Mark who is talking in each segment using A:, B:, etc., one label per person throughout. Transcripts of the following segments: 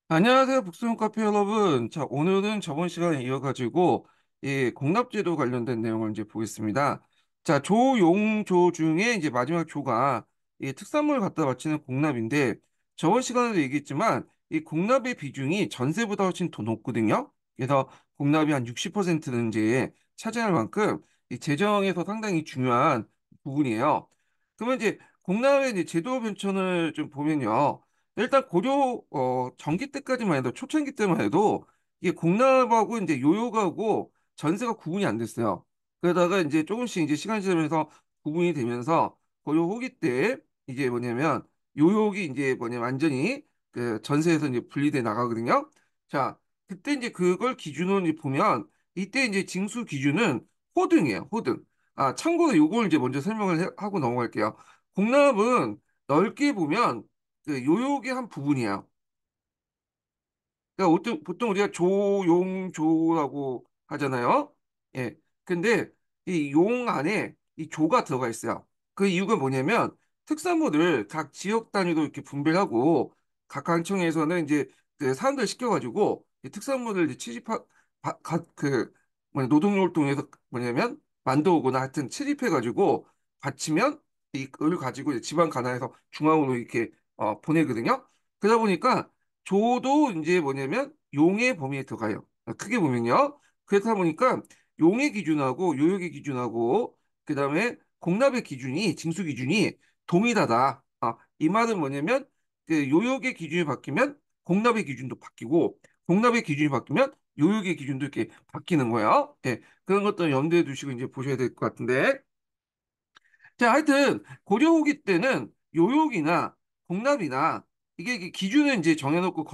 A: 안녕하세요, 북스론 카페 여러분. 자, 오늘은 저번 시간에 이어가지고 이 공납제도 관련된 내용을 이제 보겠습니다. 자, 조용조 중에 이제 마지막 조가 이 특산물 갖다 바치는 공납인데 저번 시간에도 얘기했지만 이 공납의 비중이 전세보다 훨씬 더 높거든요. 그래서 공납이 한 60%는 이제 차지할 만큼 이 재정에서 상당히 중요한 부분이에요. 그러면 이제 공납의 이제 제도 변천을 좀 보면요. 일단 고려 전기 때까지만 해도 초창기 때만 해도 이게 공납하고 이제 요역하고 전세가 구분이 안 됐어요. 그러다가 이제 조금씩 이제 시간이 지나면서 구분이 되면서 고려 후기 때 이제 뭐냐면 요역이 이제 뭐냐면 완전히 그 전세에서 이제 분리돼 나가거든요. 자, 그때 이제 그걸 기준으로 이제 보면 이때 이제 징수 기준은 호등이에요. 호등. 아, 참고로 요걸 이제 먼저 설명을 하고 넘어갈게요. 공납은 넓게 보면 그 요요의 한 부분이야. 그러니까 보통 우리가 조용조라고 하잖아요. 예. 근데 이 용 안에 이 조가 들어가 있어요. 그 이유가 뭐냐면 특산물을 각 지역 단위로 이렇게 분배하고 각 관청에서는 이제 그 사람들 시켜가지고 이 특산물을 이제 그 노동요를 통해서 뭐냐면 만들어오거나 하여튼 취집해가지고 바치면 이걸 가지고 이제 지방 간화해서 중앙으로 이렇게 보내거든요. 그러다 보니까 조도 이제 뭐냐면 용의 범위에 들어가요. 크게 보면요. 그렇다 보니까 용의 기준하고 요역의 기준하고 그다음에 공납의 기준이 징수 기준이 동일하다. 이 말은 뭐냐면 그 요역의 기준이 바뀌면 공납의 기준도 바뀌고 공납의 기준이 바뀌면 요역의 기준도 이렇게 바뀌는 거예요. 예, 그런 것도 염두에 두시고 이제 보셔야 될 것 같은데. 자, 하여튼 고려 후기 때는 요역이나 공납이나 이게 기준을 이제 정해놓고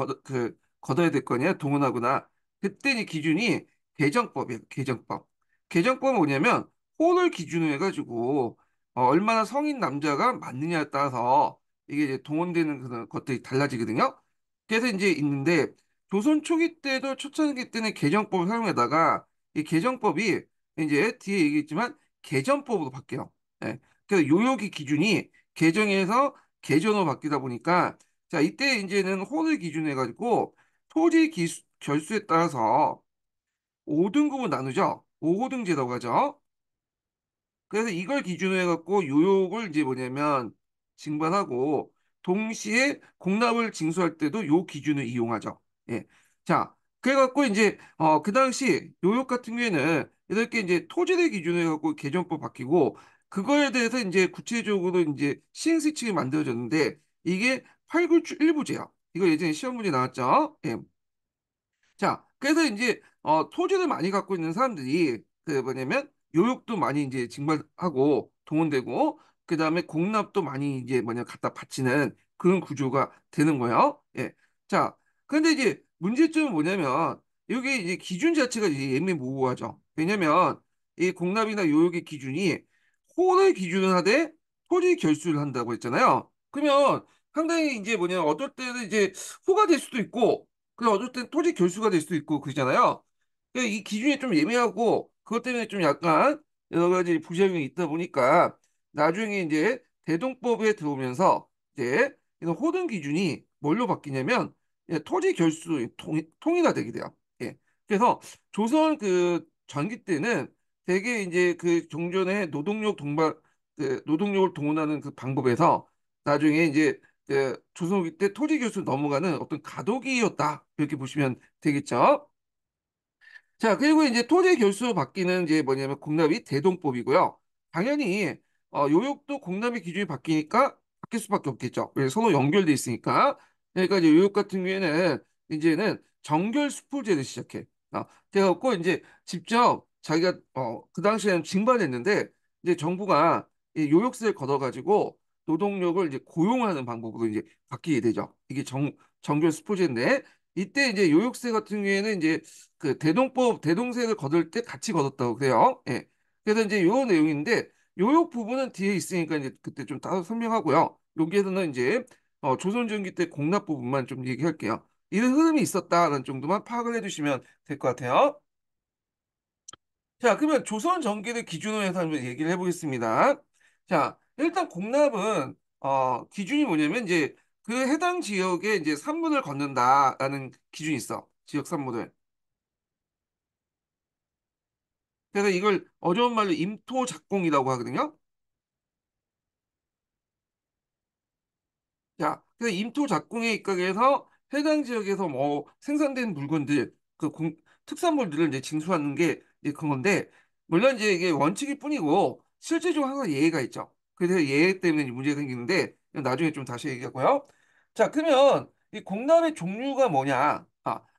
A: 걷어야 될 거 아니에요. 동원하거나. 그때 이 기준이 개정법이에요. 개정법. 개정법은 뭐냐면 혼을 기준으로 해가지고 얼마나 성인 남자가 맞느냐에 따라서 이게 이제 동원되는 그런 것들이 달라지거든요. 그래서 이제 있는데 조선 초기 때도 초창기 때는 개정법을 사용하다가 이 개정법이 이제 뒤에 얘기했지만 개정법으로 바뀌어요. 예. 그래서 요요기 기준이 개정에서 개정으로 바뀌다 보니까 자 이때 이제는 호를 기준으로 해가지고 결수에 따라서 5등급을 나누죠. 5호등제라고 하죠. 그래서 이걸 기준으로 해갖고 요역을 이제 뭐냐면 징반하고 동시에 공납을 징수할 때도 요 기준을 이용하죠. 예. 자, 그래갖고 이제 그 당시 요역 같은 경우에는 이렇게 이제 토지를 기준으로 해갖고 개정법 바뀌고 그거에 대해서 이제 구체적으로 이제 시행수칙이 만들어졌는데 이게 8굴주 일부제야. 이거 예전에 시험 문제 나왔죠. 예. 자, 그래서 이제 토지를 많이 갖고 있는 사람들이 그 뭐냐면 요역도 많이 이제 징발하고 동원되고 그다음에 공납도 많이 이제 뭐냐 갖다 바치는 그런 구조가 되는 거예요. 예. 자, 근데 이제 문제점은 뭐냐면 여기 이제 기준 자체가 이제 애매모호하죠. 왜냐면 이 공납이나 요역의 기준이 호를 기준으로 하되 토지 결수를 한다고 했잖아요. 그러면 상당히 이제 뭐냐 어떨 때는 이제 호가 될 수도 있고 어쩔 땐 토지 결수가 될 수도 있고 그러잖아요. 이 기준이 좀 예매하고 그것 때문에 좀 약간 여러 가지 부작용이 있다 보니까 나중에 이제 대동법에 들어오면서 이제 이런 호등 기준이 뭘로 바뀌냐면 토지 결수 통일화되게 돼요. 예. 그래서 조선 그 전기 때는 대개 이제 그 종전에 노동력을 동원하는 그 방법에서 나중에 이제 조선 후기 때 토지 교수 넘어가는 어떤 가독이었다. 이렇게 보시면 되겠죠. 자, 그리고 이제 토지 결수 바뀌는 이제 뭐냐면 공납이 대동법이고요. 당연히 요역도 공납의 기준이 바뀌니까 바뀔 수밖에 없겠죠. 왜 서로 연결돼 있으니까. 그러니까 이제 요역 같은 경우에는 이제는 정결 수풀제를 시작해. 그래갖고 이제 직접 자기가 그 당시에는 징발했는데 이제 정부가 이 요역세를 걷어가지고 노동력을 이제 고용하는 방법으로 이제 바뀌게 되죠. 이게 정결 수풀제인데 이때 이제 요역세 같은 경우에는 이제 그 대동세를 거둘 때 같이 거뒀다고 그래요. 예. 그래서 이제 요 내용인데 요역 부분은 뒤에 있으니까 이제 그때 좀 따로 설명하고요. 여기에서는 이제 조선전기 때 공납 부분만 좀 얘기할게요. 이런 흐름이 있었다는 정도만 파악을 해두시면 될 것 같아요. 자, 그러면 조선 전기를 기준으로 해서 한번 얘기를 해보겠습니다. 자, 일단 공납은 기준이 뭐냐면 이제 그 해당 지역에 이제 산문을 걷는다라는 기준이 있어. 지역 산문을. 그래서 이걸 어려운 말로 임토작공이라고 하거든요. 자, 그래서 임토 작공에 입각해서 해당 지역에서 뭐 생산된 물건들, 특산물들을 이제 징수하는 게 이제 그건데, 물론 이제 이게 원칙일 뿐이고, 실제적으로 항상 예외가 있죠. 그래서 예외 때문에 이제 문제가 생기는데, 이건 나중에 좀 다시 얘기하고요. 자, 그러면 이 공납의 종류가 뭐냐?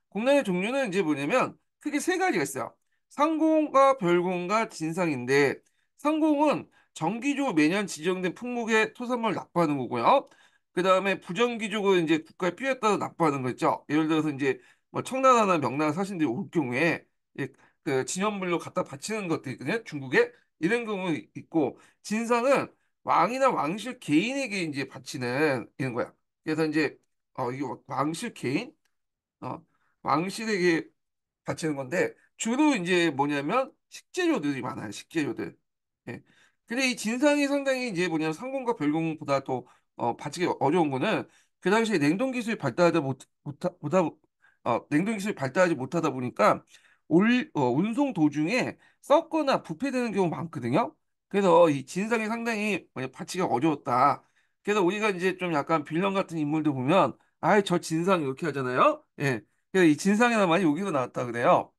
A: 공납의 종류는 이제 뭐냐면, 크게 세 가지가 있어요. 상공과 별공과 진상인데, 상공은 정기적으로 매년 지정된 품목의 토산물을 납부하는 거고요. 그 다음에 부정기족은 이제 국가의 필요에 따라 납부하는 거 있죠. 예를 들어서 이제 뭐 청나라나 명나라 사신들이 올 경우에 그 진원물로 갖다 바치는 것도 있거든요. 중국에 이런 경우 있고 진상은 왕이나 왕실 개인에게 이제 바치는 이런 거야. 그래서 이제 이게 왕실 개인, 어, 왕실에게 바치는 건데 주로 이제 뭐냐면 식재료들이 많아요. 식재료들. 예. 근데 이 진상이 상당히 이제 뭐냐면 상공과 별공보다 또 바치기 어려운 거는 그 당시에 냉동 기술이 발달하다 냉동 기술이 발달하지 못하다 보니까 운송 도중에 썩거나 부패되는 경우가 많거든요. 그래서 이 진상이 상당히 뭐냐 바치기가 어려웠다. 그래서 우리가 이제 좀 약간 빌런 같은 인물들 보면 아이 저 진상 이렇게 하잖아요. 예. 그래서 이 진상이란 말이 여기서 나왔다 그래요.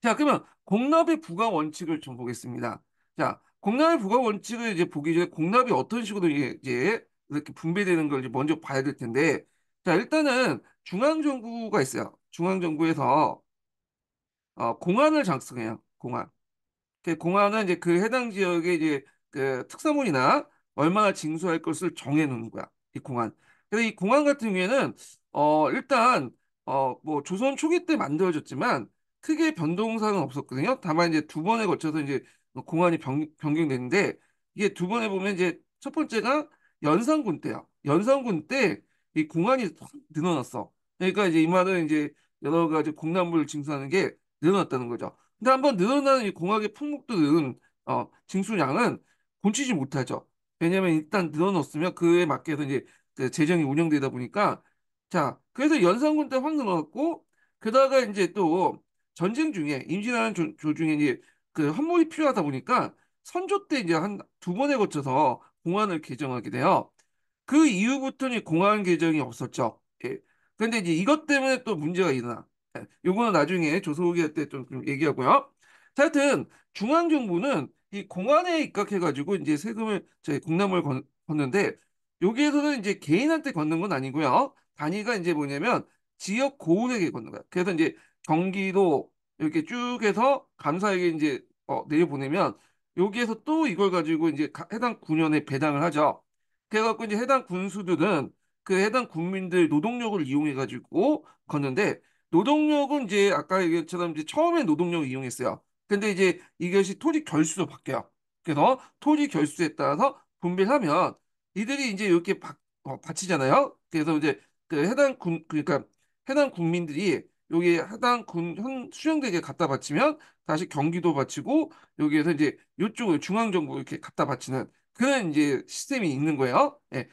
A: 자, 그러면 공납의 부가 원칙을 좀 보겠습니다. 자, 공납의 부가 원칙을 이제 보기 전에 공납이 어떤 식으로 이제 이렇게 분배되는 걸 이제 먼저 봐야 될 텐데, 자, 일단은 중앙정부가 있어요. 중앙정부에서 공안을 작성해요. 공안. 그 공안은 이제 그 해당 지역의 이제 그 특사물이나 얼마나 징수할 것을 정해 놓는 거야. 이 공안. 그래서 이 공안 같은 경우에는 일단 뭐 조선 초기 때 만들어졌지만 크게 변동사항은 없었거든요. 다만 이제 두 번에 거쳐서 이제 공안이 변경됐는데 이게 두 번에 보면 이제 첫 번째가 연산군 때야. 연산군 때 이 공안이 확 늘어났어. 그러니까 이제 이 말은 이제 여러 가지 공납물을 징수하는 게 늘어났다는 거죠. 근데 한번 늘어나는 이 공학의 품목들은 징수량은 본치지 못하죠. 왜냐하면 일단 늘어놓으면 그에 맞게 해서 이제 그 재정이 운영되다 보니까 자 그래서 연산군 때 확 늘어났고 게다가 이제 또 전쟁 중에 임진왜란 중에 이제 그 헌물이 필요하다 보니까 선조 때 이제 한 두 번에 거쳐서 공안을 개정하게 돼요. 그 이후부터는 공안 개정이 없었죠. 예. 근데 이제 이것 때문에 또 문제가 일어나. 예. 요거는 나중에 조선후기 때좀 얘기하고요. 자, 하여튼 중앙정부는 이 공안에 입각해가지고 이제 세금을 저희 공납을 걷는데 여기에서는 이제 개인한테 걷는 건 아니고요. 단위가 이제 뭐냐면 지역 고을에게 걷는 거야. 그래서 이제 경기도 이렇게 쭉 해서 감사에게 이제 내려보내면 여기에서 또 이걸 가지고 이제 해당 군현에 배당을 하죠. 그래갖고 이제 해당 군수들은 그 해당 국민들 노동력을 이용해 가지고 걷는데 노동력은 이제 아까 얘기처럼 이제 처음에 노동력을 이용했어요. 근데 이제 이것이 토지 결수로 바뀌어요. 그래서 토지 결수에 따라서 분배를 하면 이들이 이제 이렇게 바치잖아요. 그래서 이제 그 해당 군 그러니까 해당 국민들이 여기 해당 군 수령대에 갖다 바치면 다시 경기도 바치고 여기에서 이제 이쪽을 중앙정부 이렇게 갖다 바치는 그런 이제 시스템이 있는 거예요. 예.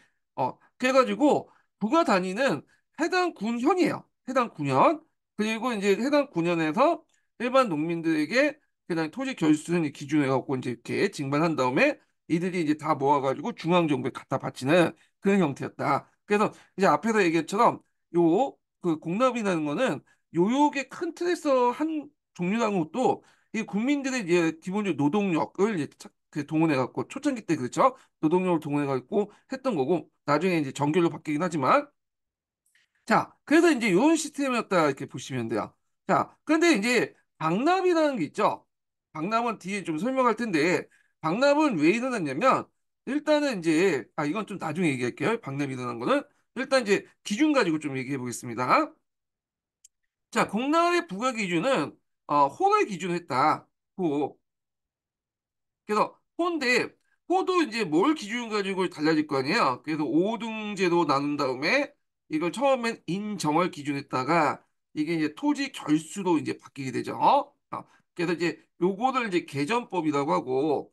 A: 그래가지고 부가 단위는 해당 군현이에요. 해당 군현. 그리고 이제 해당 군현에서 일반 농민들에게 그냥 토지 결수는 기준에 갖고 이제 이렇게 징발한 다음에 이들이 이제 다 모아가지고 중앙정부에 갖다 바치는 그런 형태였다. 그래서 이제 앞에서 얘기했처럼 요 그 공납이라는 거는 요역의 큰 틀에서 한 종류라는 것도 이 국민들의 이제 기본적인 노동력을 이제 그 동원해 갖고 초창기 때 그렇죠. 노동력을 동원해 갖고 했던 거고 나중에 이제 정규로 바뀌긴 하지만 자 그래서 이제 이런 시스템이었다 이렇게 보시면 돼요. 자 근데 이제 박납이라는 게 있죠. 박납은 뒤에 좀 설명할 텐데 박납은 왜 일어났냐면 일단은 이제 이건 좀 나중에 얘기할게요. 박납이 일어난 거는 일단 이제 기준 가지고 좀 얘기해 보겠습니다. 자 공납의 부과 기준은 호를 기준했다. 호. 그래서 호인데 호도 이제 뭘 기준 가지고 달라질 거 아니에요. 그래서 5등제로 나눈 다음에 이걸 처음엔 인정을 기준했다가 이게 이제 토지 결수로 이제 바뀌게 되죠. 그래서 이제 요거를 이제 개정법이라고 하고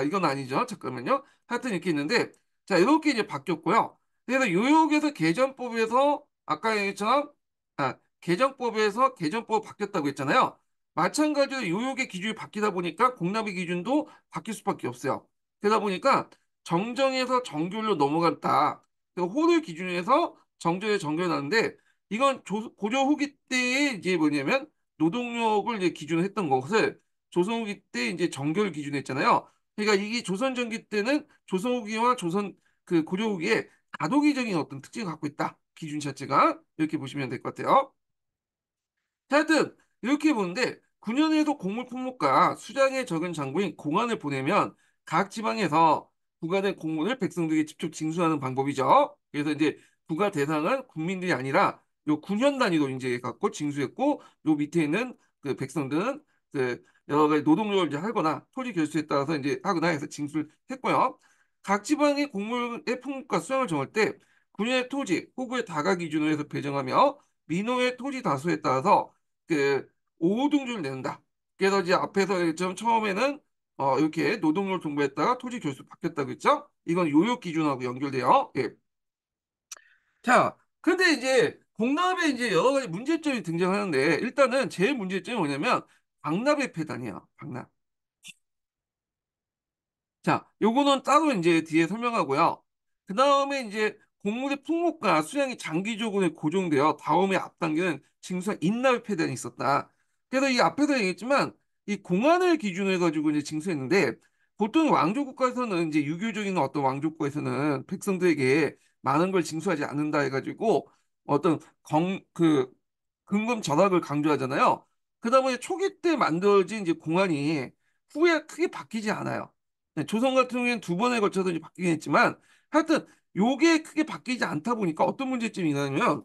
A: 이건 아니죠. 잠깐만요. 하여튼 이렇게 있는데 자, 이렇게 이제 바뀌었고요. 그래서 요역에서 개정법에서 아까 얘기했처럼 개정법에서 개정법 바뀌었다고 했잖아요. 마찬가지로 요역의 기준이 바뀌다 보니까 공납의 기준도 바뀔 수밖에 없어요. 그러다 보니까 정정에서 정규로 넘어갔다. 호를 기준에서 정정에 정결 나는데 이건 고조 후기 때에 이제 뭐냐면 노동력을 이제 기준으로 했던 것을 조선 후기 때 이제 정결 기준으로 했잖아요. 그러니까 이게 조선 전기 때는 조선 후기와 조선 그 고려 후기에 다도기적인 어떤 특징을 갖고 있다. 기준 자체가 이렇게 보시면 될 것 같아요. 하여튼 이렇게 보는데 9년에도 곡물 품목과 수장에 적은 장부인 공안을 보내면 각 지방에서 부과된 공문을 백성들에게 직접 징수하는 방법이죠. 그래서 이제 부과 대상은 국민들이 아니라 요 9년 단위로 이제 갖고 징수했고 요 밑에 있는 그 백성들은 그 여러 가지 노동력을 이제 하거나 토지 결수에 따라서 이제 하거나 해서 징수를 했고요. 각 지방의 곡물의 품목과 수량을 정할 때 군의 토지, 호구의 다가 기준으로 해서 배정하며 민호의 토지 다수에 따라서 그 5등주를 낸다. 그래서 이제 앞에서 좀 처음에는 이렇게 노동력 정보했다가 토지 교수 바뀌었다고 했죠? 이건 요역 기준하고 연결돼요. 예. 자, 근데 이제 공납에 이제 여러 가지 문제점이 등장하는데 일단은 제일 문제점이 뭐냐면 박납의 폐단이야. 박납. 자, 요거는 따로 이제 뒤에 설명하고요. 그 다음에 이제 곡물의 품목과 수량이 장기적으로 고정되어 다음에 앞당기는 징수와 인납의 폐단이 있었다. 그래서 이 앞에서 얘기했지만 이 공안을 기준으로 해가지고 이제 징수했는데 보통 왕조 국가에서는 이제 유교적인 어떤 왕조 국가에서는 백성들에게 많은 걸 징수하지 않는다 해가지고 어떤 근검 절약을 강조하잖아요. 그러다 보니 초기 때 만들어진 이제 공안이 후에 크게 바뀌지 않아요. 네, 조선 같은 경우에는 두 번에 걸쳐서 이제 바뀌긴 했지만 하여튼 요게 크게 바뀌지 않다 보니까 어떤 문제점이 있냐면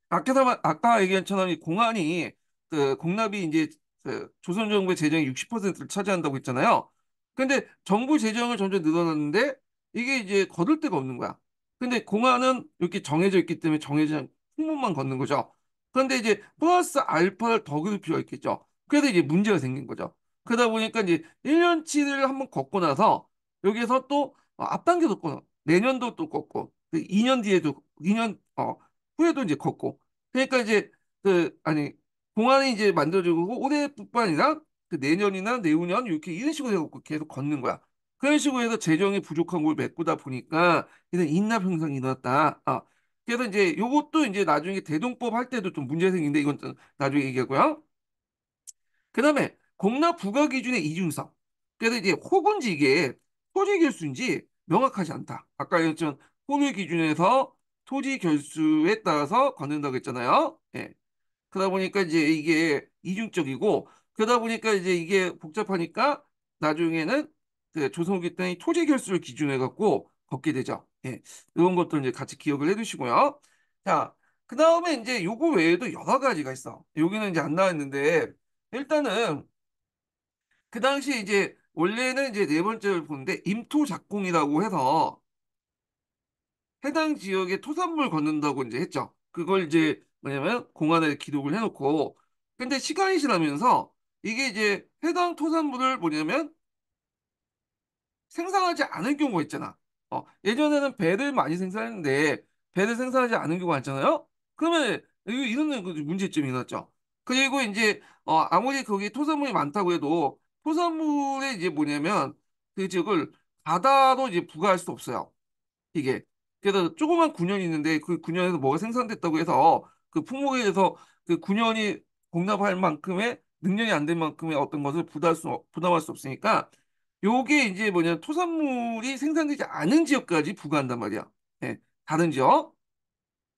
A: 아까 얘기한 것처럼 이 공안이 그 공납이 이제 그 조선 정부의 재정의 60%를 차지한다고 했잖아요. 근데 정부 재정을 점점 늘어났는데 이게 이제 거둘 데가 없는 거야. 근데 공안은 이렇게 정해져 있기 때문에 정해진 품목만 걷는 거죠. 그런데 이제 플러스 알파를 더 그릴 필요가 있겠죠. 그래서 이제 문제가 생긴 거죠. 그러다 보니까 이제 1년치를 한번 걷고 나서 여기에서 또 앞당겨도 걷고 내년도 또 걷고 2년 뒤에도 2년 후에도 이제 걷고 그러니까 이제 아니 공안이 이제 만들어지고 올해뿐만 아니라 그 내년이나 내후년 이렇게 이런 식으로 해갖고 계속 걷는 거야. 그런 식으로 해서 재정이 부족한 걸 메꾸다 보니까 이런 인납 현상이 일어났다. 그래서 이제 요것도 이제 나중에 대동법 할 때도 좀 문제 생기는데 이건 좀 나중에 얘기하고요. 그다음에 공납 부과 기준의 이중성. 그래서 이제 혹은지 이게 토지 결수인지 명확하지 않다. 아까 얘기했지만 호의 기준에서 토지 결수에 따라서 걷는다고 했잖아요. 예. 그러다 보니까 이제 이게 이중적이고 그러다 보니까 이제 이게 복잡하니까 나중에는 그 조선후기 때의 토지 결수를 기준으로 해갖고 걷게 되죠. 예. 이런 것도 이제 같이 기억을 해두시고요. 자, 그 다음에 이제 요거 외에도 여러 가지가 있어. 여기는 이제 안 나왔는데 일단은 그 당시 이제 원래는 이제 네 번째를 보는데 임토 작공이라고 해서 해당 지역에 토산물 걷는다고 이제 했죠. 그걸 이제 뭐냐면 공안에 기록을 해놓고 근데 시간이 지나면서 이게 이제 해당 토산물을 뭐냐면 생산하지 않은 경우가 있잖아. 예전에는 배를 많이 생산했는데 배를 생산하지 않은 경우가 많잖아요. 그러면 이런 그 문제점이 났죠. 그리고 이제 아무리 거기 토산물이 많다고 해도 토산물에 이제 뭐냐면 그 지역을 바다로 이제 부과할 수 없어요. 이게 그래서 조그만 군현이 있는데 그 군현에서 뭐가 생산됐다고 해서 그 품목에 대해서 그 군현이 공납할 만큼의 능력이 안 된 만큼의 어떤 것을 부담할 수 없으니까 요게 이제 뭐냐 토산물이 생산되지 않은 지역까지 부과한단 말이야. 예, 다른 지역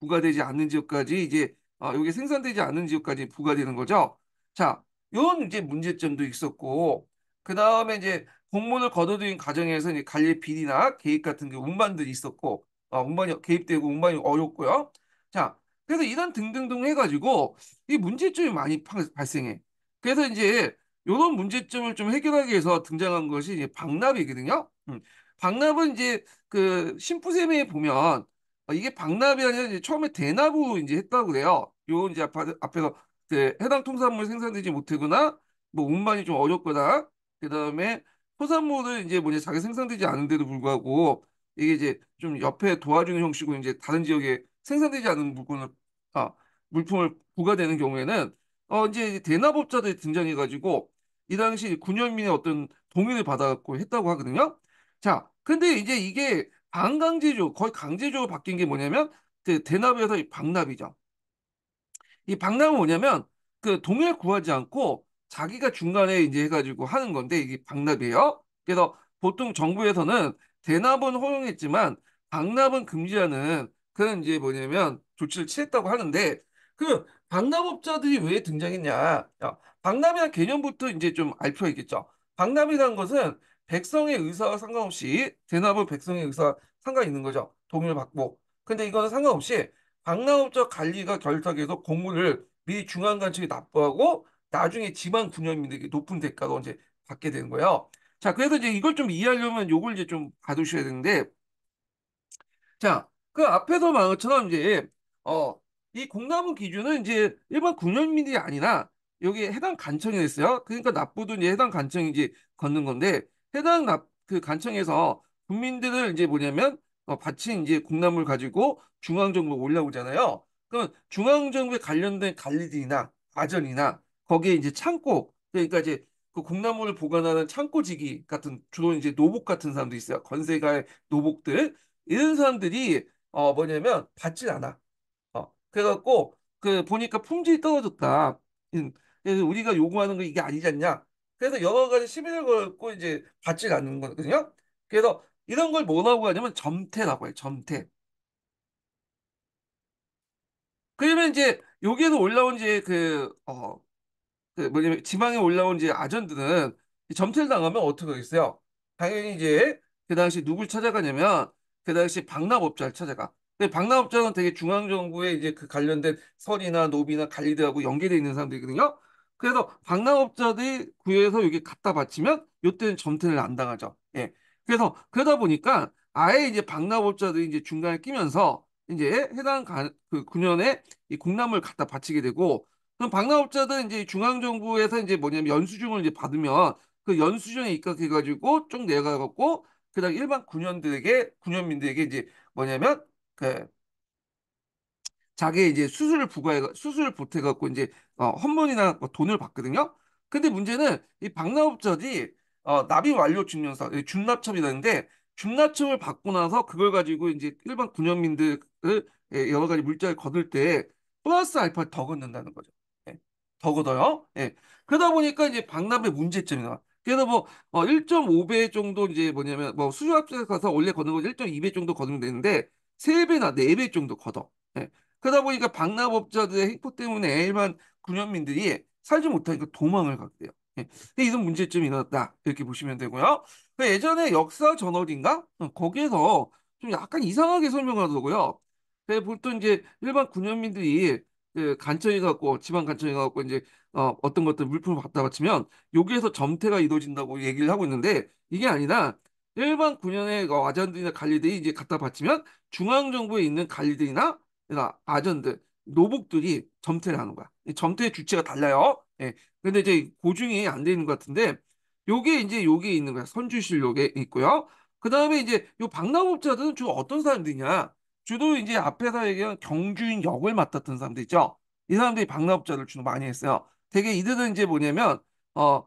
A: 부과되지 않는 지역까지 이제 여기 생산되지 않는 지역까지 부과되는 거죠. 자, 이런 이제 문제점도 있었고 그 다음에 이제 공문을 거둬들인 과정에서 이제 관리 비리나 개입 같은 게 운반들이 있었고 운반이 개입되고 운반이 어렵고요. 자, 그래서 이런 등등등 해가지고 이 문제점이 많이 발생해. 그래서 이제 이런 문제점을 좀 해결하기 위해서 등장한 것이 이제 박납이거든요. 박납은 이제 그 심부세미에 보면 이게 박납이 아니라 이제 처음에 대납으로 이제 했다고 그래요. 요 이제 앞에서 그 해당 통산물 생산되지 못하거나 뭐 운반이 좀 어렵거나 그다음에 토산물을 이제 뭐냐 자기 생산되지 않은데도 불구하고 이게 이제 좀 옆에 도와주는 형식으로 이제 다른 지역에 생산되지 않은 아, 물품을 부과되는 경우에는 이제 대납업자들이 등장해가지고 이 당시 군현민의 어떤 동의를 받아갖고 했다고 하거든요. 자, 근데 이제 이게 반강제죠. 거의 강제적으로 바뀐 게 뭐냐면 그 대납에서 이 박납이죠. 이 박람은 뭐냐면 그 동의를 구하지 않고 자기가 중간에 이제 해가지고 하는 건데 이게 박납이에요. 그래서 보통 정부에서는 대납은 허용했지만 박납은 금지하는 그런 이제 뭐냐면 조치를 취했다고 하는데 그 박납업자들이 왜 등장했냐? 박납이라는 개념부터 이제 좀 알 필요가 있겠죠. 박납이라는 것은 백성의 의사와 상관없이 대납은 백성의 의사와 상관 있는 거죠. 동의를 받고. 근데 이거는 상관없이 박람업자 관리가 결탁해서 공무를 미 중앙관청에 납부하고 나중에 지방 군현민에게 높은 대가로 이제 받게 되는 거예요. 자, 그래서 이제 이걸 좀 이해하려면 요걸 이제 좀 봐두셔야 되는데, 자, 그 앞에서 말한 것처럼 이제 어, 이 공납은 기준은 이제 일반 군현민이 아니라 여기에 해당 간청이 됐어요. 그러니까 납부도 이제 해당 간청이 이제 걷는 건데 해당 납 그 간청에서 국민들을 이제 뭐냐면 바친 이제 공납을 가지고 중앙정부에 올라오잖아요. 그럼 중앙정부에 관련된 관리들이나 아전이나 거기에 이제 창고 그러니까 이제 그 공납물을 보관하는 창고지기 같은 주로 이제 노복 같은 사람도 있어요. 건세가의 노복들 이런 사람들이 뭐냐면 받질 않아. 그래갖고 그 보니까 품질이 떨어졌다. 그래서 우리가 요구하는 거 이게 아니지 않냐. 그래서 여러 가지 시비를 걸고 이제 받질 않는 거거든요. 그래서 이런 걸 뭐라고 하냐면 점태라고 해요. 점태. 그러면 이제 여기에서 올라온 이제 그 뭐냐면 지방에 올라온 이제 아전들은 이 점태를 당하면 어떻게 하겠어요? 당연히 이제 그 당시 누굴 찾아가냐면 그 당시 박납업자를 찾아가. 근데 박납업자는 되게 중앙정부에 이제 그 관련된 설이나 노비나 관리들하고 연계돼 있는 사람들이거든요. 그래서 박납업자들이 구해서 여기 갖다 바치면 이때는 점태를 안 당하죠. 예. 그래서 그러다 보니까 아예 이제 박납업자들이 이제 중간에 끼면서 이제 해당 그 군현에 이 공납을 갖다 바치게 되고 그럼 박람업자들은 이제 중앙정부에서 이제 뭐냐면 연수증을 이제 받으면 그 연수증에 입각해가지고 쭉 내가갖고 그다음 일반 군현민들에게 이제 뭐냐면 그 자기 이제 수술을 보태갖고 이제 헌문이나 뭐 돈을 받거든요. 근데 문제는 이 박람업자들이 납입 완료 증명서 준납첩이라는데 준납첩을 받고 나서 그걸 가지고 이제 일반 군현민들을 여러 가지 물자를 거둘 때 플러스 알파 더 걷는다는 거죠. 예, 더 걷어요. 예. 그러다 보니까 이제 박납의 문제점이 나와. 그래서 뭐 1.5배 정도 이제 뭐냐면 뭐 수주합작에 가서 원래 거는 거 1.2배 정도 거두면 되는데 3배나 4배 정도 걷어. 예. 그러다 보니까 박납업자들의 행포 때문에 일반 군현민들이 살지 못하니까 도망을 가게 돼요. 예. 이런 문제점이 일어났다. 이렇게 보시면 되고요. 예전에 역사 저널인가? 거기에서 좀 약간 이상하게 설명하더라고요. 보통 이제 일반 군현민들이 그 간청해 갖고 지방 간청해 갖고 이제 어떤 것들 물품을 갖다 바치면 여기에서 점태가 이루어진다고 얘기를 하고 있는데 이게 아니라 일반 군현의 아전들이나 관리들이 이제 갖다 바치면 중앙정부에 있는 관리들이나 그러니까 아전들, 노복들이 점태를 하는 거야. 이 점태의 주체가 달라요. 예. 근데 이제 고증이 안 돼 있는 것 같은데 요게 이제 요게 있는 거야. 선주실 요게 있고요. 그다음에 이제 요 박람업자들은 주로 어떤 사람들이냐? 주로 이제 앞에서 얘기한 경주인 역을 맡았던 사람들 있죠. 이 사람들이 박람업자를 주로 많이 했어요. 되게 이들은 이제 뭐냐면 어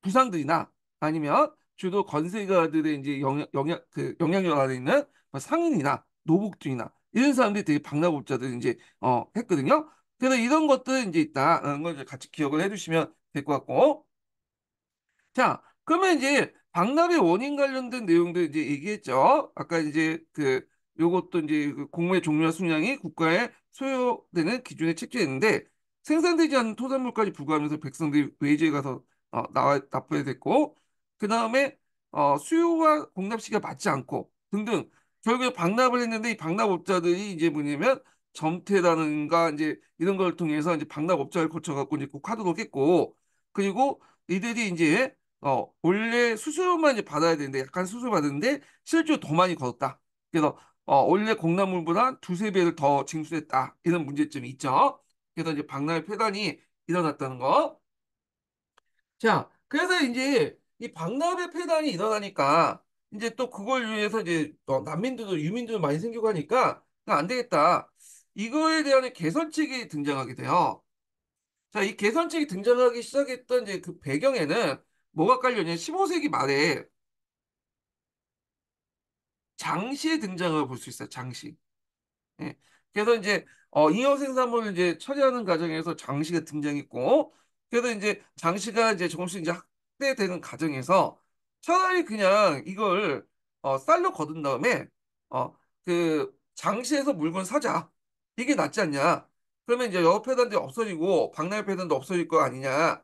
A: 부상들이나 아니면 주로 건세가들의 이제 영향력 아래 있는 뭐 상인이나 노복주이나 이런 사람들이 되게 박람업자들 이제 했거든요. 그래서 이런 것들 이제 있다라는 걸 이제 같이 기억을 해두시면 될 것 같고 자, 그러면 이제 박람회 원인 관련된 내용도 이제 얘기했죠. 아까 이제 그 요것도 이제 그 공무의 종류와 수량이 국가에 소요되는 기준에 책정했는데 생산되지 않는 토산물까지 부과하면서 백성들이 외지에 가서 나와 납부해야 됐고 그 다음에 수요와 공납 시기가 맞지 않고 등등 결국에 박납을 했는데 이 박납업자들이 이제 뭐냐면 점태라든가 이제 이런 걸 통해서 이제 박납업자를 거쳐갖고 이제 그 카드도 깼고 그리고 이들이 이제 원래 수수료만 이제 받아야 되는데 약간 수수료 받는데 실제로 더 많이 걷었다. 그래서 원래 공납물보다 두세 배를 더 징수했다. 이런 문제점이 있죠. 그래서 이제 박람회 폐단이 일어났다는 거. 자, 그래서 이제 이 박람회 폐단이 일어나니까 이제 또 그걸 위해서 이제 난민들도 유민들도 많이 생기고 하니까 안 되겠다. 이거에 대한 개선책이 등장하게 돼요. 자, 이 개선책이 등장하기 시작했던 이제 그 배경에는 뭐가 깔려있냐면 15세기 말에 장시의 등장을 볼 수 있어요. 장시. 예. 그래서 이제 잉여 생산물을 이제 처리하는 과정에서 장시가 등장했고, 그래서 이제 장시가 이제 조금씩 이제 확대되는 과정에서 차라리 그냥 이걸 쌀로 거둔 다음에 그 장시에서 물건 사자. 이게 낫지 않냐? 그러면 이제 영업폐단도 없어지고 박람회폐단도 없어질 거 아니냐?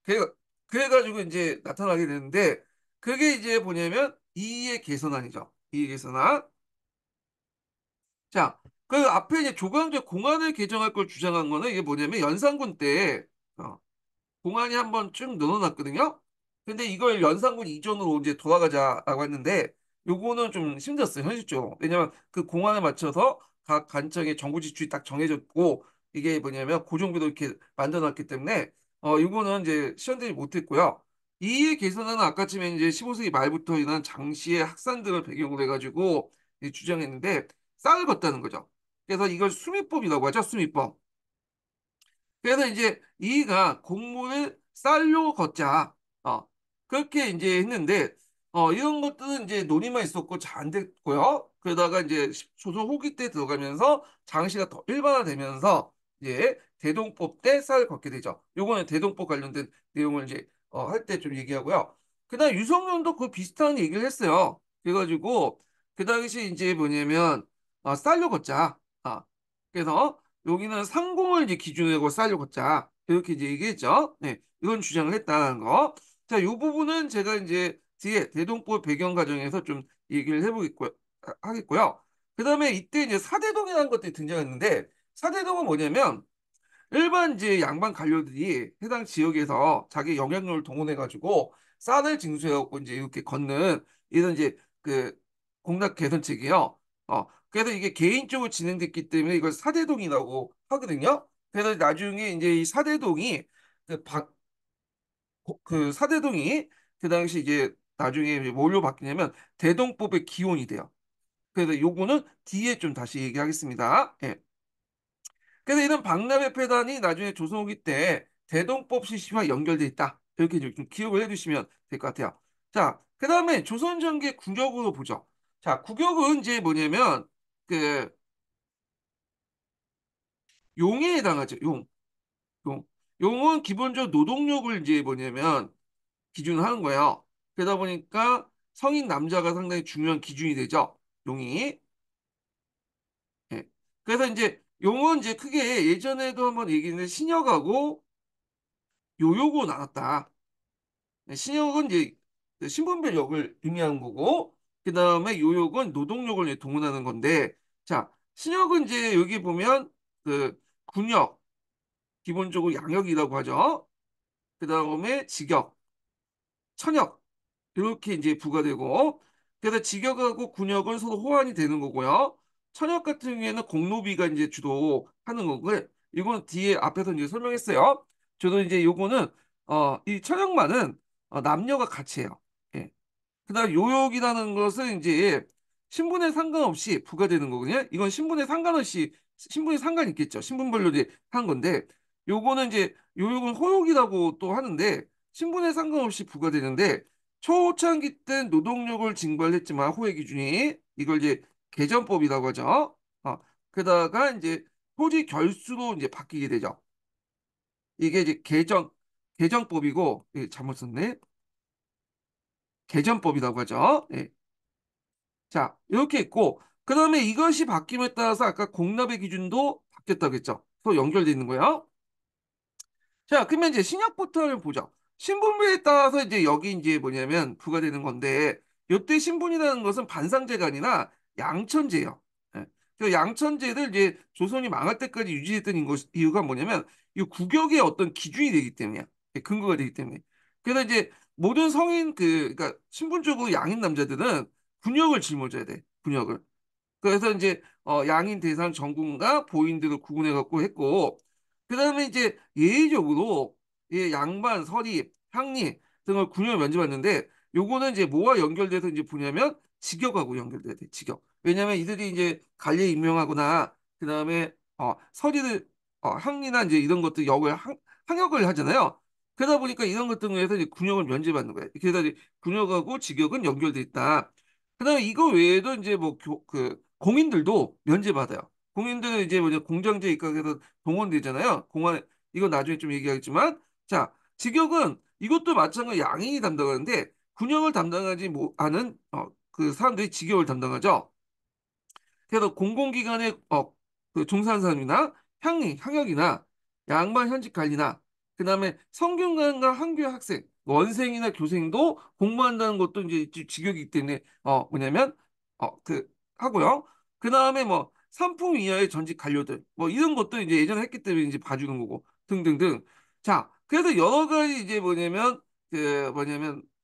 A: 그래 그래가지고 이제 나타나게 되는데, 그게 이제 뭐냐면 이의 개선안이죠. 이의 개선안. 자, 그 앞에 이제 조광조의 공안을 개정할 걸 주장한 거는 이게 뭐냐면 연산군 때 어, 공안이 한번 쭉 늘어났거든요. 근데 이걸 연산군 이전으로 이제 돌아가자라고 했는데 요거는 좀 힘들었어요, 현실적으로. 왜냐면 그 공안에 맞춰서 각 관청의 정부 지출이 딱 정해졌고 이게 뭐냐면 고정비도 이렇게 만들어놨기 때문에 요거는 이제 실현되지 못했고요. 이 개선안은 아까쯤에 이제 15세기 말부터 일어난 장시의 학산들을 배경으로 해가지고 이제 주장했는데 쌀을 걷다는 거죠. 그래서 이걸 수미법이라고 하죠, 수미법. 그래서 이제 이가 공무를 쌀로 걷자. 어, 그렇게 이제 했는데, 이런 것들은 이제 논의만 있었고 잘 안 됐고요. 그러다가 이제 조선 후기 때 들어가면서 장시가 더 일반화되면서 이제 대동법 때 쌀을 걷게 되죠. 요거는 대동법 관련된 내용을 이제 할 때 좀 얘기하고요. 그다음 유성룡도 그 비슷한 얘기를 했어요. 그래가지고 그 당시 이제 뭐냐면 쌀로 걷자. 그래서 여기는 상공을 이제 기준으로 쌀로 걷자. 이렇게 이제 얘기했죠. 네, 이런 주장을 했다는 거. 자, 이 부분은 제가 이제 뒤에 대동법 배경 과정에서 좀 얘기를 해보겠고요. 하겠고요. 그다음에 이때 이제 사대동이라는 것들이 등장했는데 사대동은 뭐냐면 일반 이제 양반 관료들이 해당 지역에서 자기 영향력을 동원해가지고 쌀을 징수해갖고 이제 이렇게 걷는 이런 이제 그 공약 개선책이에요. 그래서 이게 개인적으로 진행됐기 때문에 이걸 사대동이라고 하거든요. 그래서 나중에 이제 이 사대동이 그, 그 사대동이 그 당시 이제 나중에 뭘로 바뀌냐면 대동법의 기원이 돼요. 그래서 요거는 뒤에 좀 다시 얘기하겠습니다. 예. 그래서 이런 박람회 폐단이 나중에 조선 후기 때 대동법 실시와 연결돼 있다. 이렇게 좀 기억을 해두시면 될 것 같아요. 자, 그 다음에 조선 전기 국역으로 보죠. 자, 국역은 이제 뭐냐면 그 용에 해당하죠. 용, 용. 용은 기본적으로 노동력을 이제 뭐냐면 기준을 하는 거예요. 그러다 보니까 성인 남자가 상당히 중요한 기준이 되죠. 용이. 예. 그래서 이제 용은 이제 크게 예전에도 한번 얘기했는데 신역하고 요요고 나눴다. 네, 신역은 이제 그 신분별 역을 의미하는 거고, 그 다음에 요역은 노동력을 이제 동원하는 건데, 자, 신역은 이제 여기 보면 그 군역, 기본적으로 양역이라고 하죠. 그 다음에 직역, 천역, 이렇게 이제 부과되고, 그래서 직역하고 군역은 서로 호환이 되는 거고요. 천역 같은 경우에는 공로비가 이제 주로 하는 거고요. 이건 뒤에 앞에서 이제 설명했어요. 저도 이제 요거는 이 천역만은 남녀가 같이 해요. 예. 그다음 요역이라는 것은 이제 신분에 상관없이 부과되는 거거든요. 이건 신분에 상관없이 신분에 상관이 있겠죠. 신분별로 이제 한 건데 요거는 이제 요역은 호역이라고 또 하는데 신분에 상관없이 부과되는데 초창기 때 노동력을 징발했지만 호의 기준이 이걸 이제 개정법이라고 하죠. 그다가 이제 토지 결수로 이제 바뀌게 되죠. 이게 이제 개정법이고 잘못 썼네. 개정법이라고 하죠. 예. 자, 이렇게 있고, 그 다음에 이것이 바뀜에 따라서 아까 공납의 기준도 바뀌었다고 했죠. 또 연결돼 있는 거예요. 자, 그러면 이제 신약부터 한번 보죠. 신분별에 따라서 이제 여기 이제 뭐냐면 부과되는 건데, 이때 신분이라는 것은 반상제가 아니라 양천제예요. 예. 그 양천제를 이제 조선이 망할 때까지 유지했던 이유가 뭐냐면, 이 국역의 어떤 기준이 되기 때문이야. 예, 근거가 되기 때문에. 그래서 이제 모든 성인 그러니까 신분적으로 양인 남자들은 군역을 짊어져야 돼. 군역을. 그래서 이제 양인 대상 전군과 보인들을 구분해 갖고 했고 그다음에 이제 예의적으로 이 양반, 서리, 향리 등을 군역을 면제받는데 요거는 이제 뭐와 연결돼서 이제 보냐면 직역하고 연결돼야 돼. 직역. 왜냐면 이들이 이제 관리에 임명하거나 그다음에 서리를 항리나 이제 이런 것들 역을 항역을 하잖아요. 그러다 보니까 이런 것 등에서 이제 군역을 면제받는 거예요. 그래서 이제 군역하고 직역은 연결돼 있다. 그다음에 이거 외에도 이제 뭐 그 공인들도 면제받아요. 공인들은 이제 뭐냐 공장제 입각해서 동원되잖아요. 공안 이건 나중에 좀 얘기하겠지만 자 직역은 이것도 마찬가지 양인이 담당하는데 군역을 담당하지 않은 그 사람들이 직역을 담당하죠. 그래서 공공기관의 그 종사하는 사람이나 향역이나 양반 현직 관리나 그다음에 성균관과 한교 학생 원생이나 교생도 공부한다는 것도 이제 직역이기 때문에 뭐냐면 그 하고요. 그다음에 뭐 삼품 이하의 전직 관료들 뭐 이런 것도 이제 예전에 했기 때문에 이제 봐주는 거고 등등등. 자, 그래서 여러 가지 이제 뭐냐면